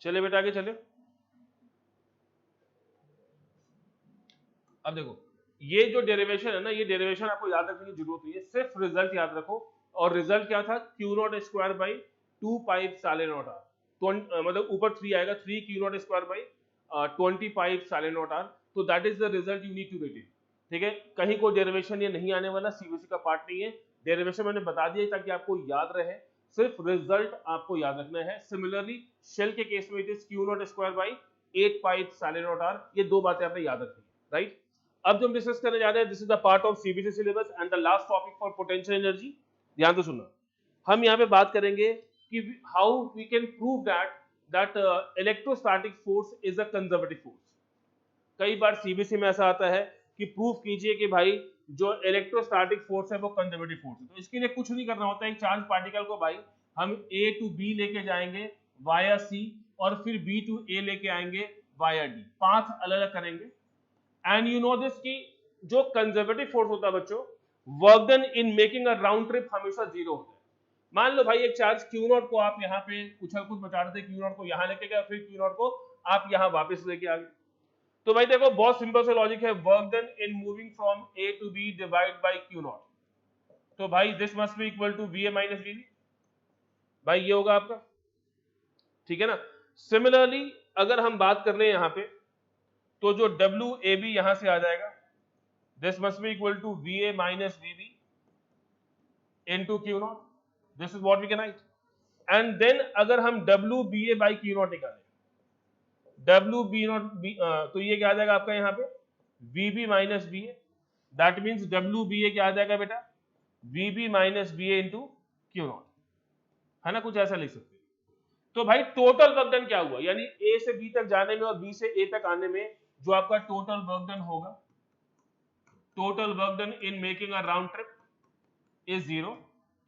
चले बेटा आगे चले। अब देखो, ये जो डेरिवेशन है ना, ये डेरिवेशन आपको याद रखने की जरूरत नहीं है, सिर्फ रिजल्ट याद रखो। और रिजल्ट क्या था? Q not square by 2 pi epsilon not r, मतलब ऊपर 3 आएगा, 3 Q not square by 20 pi epsilon not r. तो that is the result you need to retain, ठीक है? कहीं कोई डेरिवेशन ये नहीं आने वाला, सीबीएसई का पार्ट नहीं है। डेरिवेशन मैंने बता दिया ताकि आपको याद रहे, सिर्फ रिजल्ट आपको याद रखना है। सिमिलरली शेल के केस में it is Q not square by 8 pi epsilon not R. ये दो बातें आपने याद रखनी है, राइट? अब जो हम डिस्कस करने जा रहे हैं, this is the part of CBSE syllabus and the last topic for potential energy. ध्यान तो सुनना, हम यहाँ पे बात करेंगे कि how we can prove that electrostatic force is a conservative force. कई बार सीबीएसई में ऐसा आता है कि प्रूफ कीजिए कि भाई जो इलेक्ट्रोस्टैटिक फोर्स है वो कंजर्वेटिव फोर्स है। तो इसके लिए कुछ नहीं करना होता है, एक चार्ज पार्टिकल को भाई हम ए टू बी लेके जाएंगे वाया सी, और फिर बी टू ए लेके आएंगे वाया डी, पाथ अलग अलग करेंगे। एंड यू नो दिस कि जो कंजर्वेटिव फोर्स होता है बच्चों, work done in making a round trip हमेशा 0 होता है। मान लो भाई एक चार्ज क्यू नॉट को आप यहाँ पे उछल कूद मचा रहे थे, क्यू नॉट को यहाँ लेके गए, फिर क्यू नॉट को आप यहाँ वापस लेके आ गए। तो भाई देखो बहुत सिंपल सा लॉजिक है, work done in moving from A to B divide by Q naught. तो भाई this must be equal to V A minus V B. भाई ये होगा आपका, ठीक है ना। सिमिलरली अगर हम बात कर ले यहां पे, तो जो डब्ल्यू ए बी यहां से आ जाएगा, this must be equal to V A minus V B into q not, this is what we can write. And then अगर हम W B A by Q not निकालें, डब्ल्यू बी नॉट बी, तो ये क्या आ जाएगा आपका यहाँ पे V B minus B A, that means W B A क्या आ जाएगा बेटा, V B minus B A into q not, है ना, कुछ ऐसा लिख सकते हैं। तो भाई टोटल वर्क डन क्या हुआ, यानी ए से बी तक जाने में और बी से ए तक आने में जो आपका टोटल वर्क डन होगा, total work done in making a round trip is zero.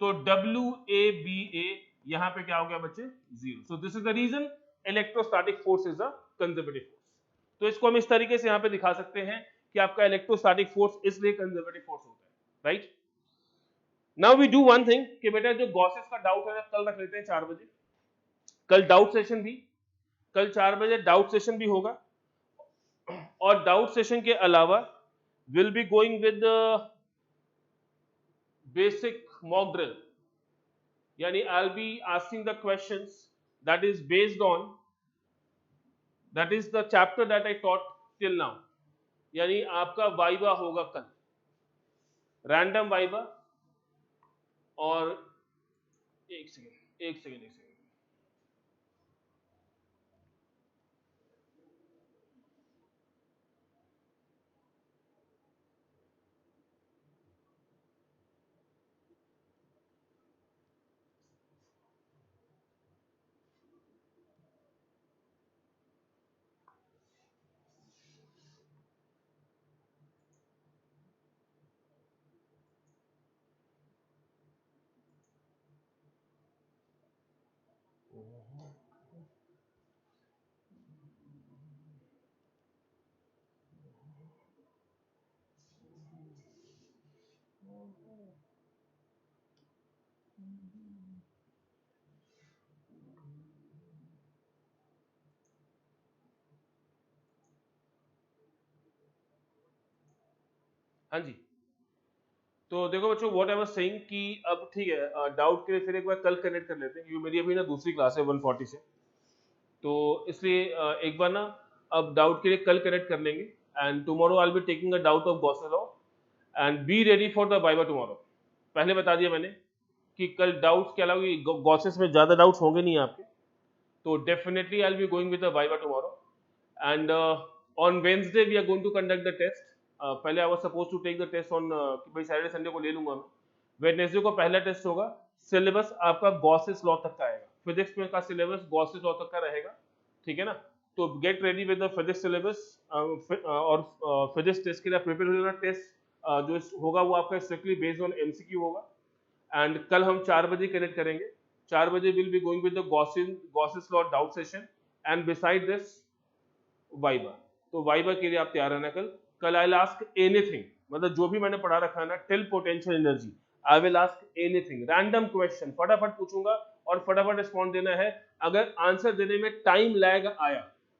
तो डब्ल्यू ए बी ए यहां पे क्या हो गया बच्चे, zero. So this is the reason electrostatic force is a conservative force. तो इसको हम इस तरीके से यहां पे दिखा सकते हैं कि आपका इलेक्ट्रोस्टैटिक फोर्स इसलिए कंजर्वेटिव फोर्स होता है, right. Now we do one thing कि बेटा जो गॉसेस का डाउट है कल रख लेते हैं 4 बजे, कल डाउट सेशन भी, कल 4 बजे डाउट सेशन भी होगा। और डाउट सेशन के अलावा will be going with basic mock drill, यानी I will be asking the questions that is based on, that is the chapter that I taught till now. यानी आपका वाइवा होगा कल, रैंडम वाइवा। और एक सेकेंड एक सेकेंड एक सेकेंड, हाँ जी। तो देखो बच्चों, व्हाट आई वाज सेइंग कि अब ठीक है, डाउट के लिए फिर एक बार कल कनेक्ट कर लेते हैं, क्योंकि मेरी अभी ना दूसरी क्लास है 140 से, तो इसलिए एक बार ना अब डाउट के लिए कल कनेक्ट कर लेंगे। And tomorrow I will be taking a doubt of Gauss's law and be ready for the viva tomorrow. पहले बता दिया मैंने कि कल डाउट्स के अलावा गॉसेस में ज्यादा डाउट्स होंगे नहीं आपके, तो definitely I will be going with the viva tomorrow. And on Wednesday we are going to conduct the test. पहले I was suppose to take the test on, कि भाई सैटरडे संडे को ले लूंगा मैं। वेडनेसडे को पहला टेस्ट होगा, सिलेबस आपका गॉसेस लॉ तक का आएगा, फिजिक्स में का सिलेबस गॉसेस लॉ तक का रहेगा, ठीक है ना। तो get ready with the physics syllabus, और फिजिक्स टेस्ट के लिए प्रिपेयर हो जाना। टेस्ट जो होगा वो आपका स्ट्रिक्टली बेस्ड ऑन एमसीक्यू होगा। एंड कल हम 4 बजे कनेक्ट करेंगे, 4 बजे will be going with the Gauss's law doubt session and beside this viva. तो वाइबा के लिए आप तैयार रहना कल। कल आई विल आस्क एनीथिंग, मतलब जो भी मैंने पढ़ा रखा है ना till potential energy, I will ask anything, random question फटाफट पूछूंगा और फटाफट रिस्पॉन्ड देना है। अगर आंसर देने में टाइम लैग आया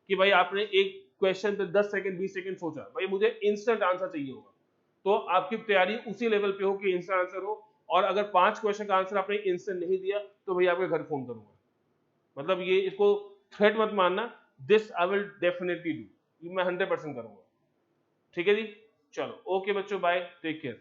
कि भाई आपने एक क्वेश्चन पे 10 सेकंड 20 सेकंड सोचा, भाई मुझे इंस्टेंट आंसर चाहिए होगा, तो आपकी तैयारी उसी लेवल पे हो कि इंस्टेंट आंसर हो। और अगर 5 क्वेश्चन का आंसर आपने इंस्टेंट नहीं दिया तो भाई आपके घर फोन करूंगा। मतलब ये इसको थ्रेट मत मानना, this I will definitely do, मैं 100% करूंगा, ठीक है जी। चलो ओके बच्चों, बाय, टेक केयर।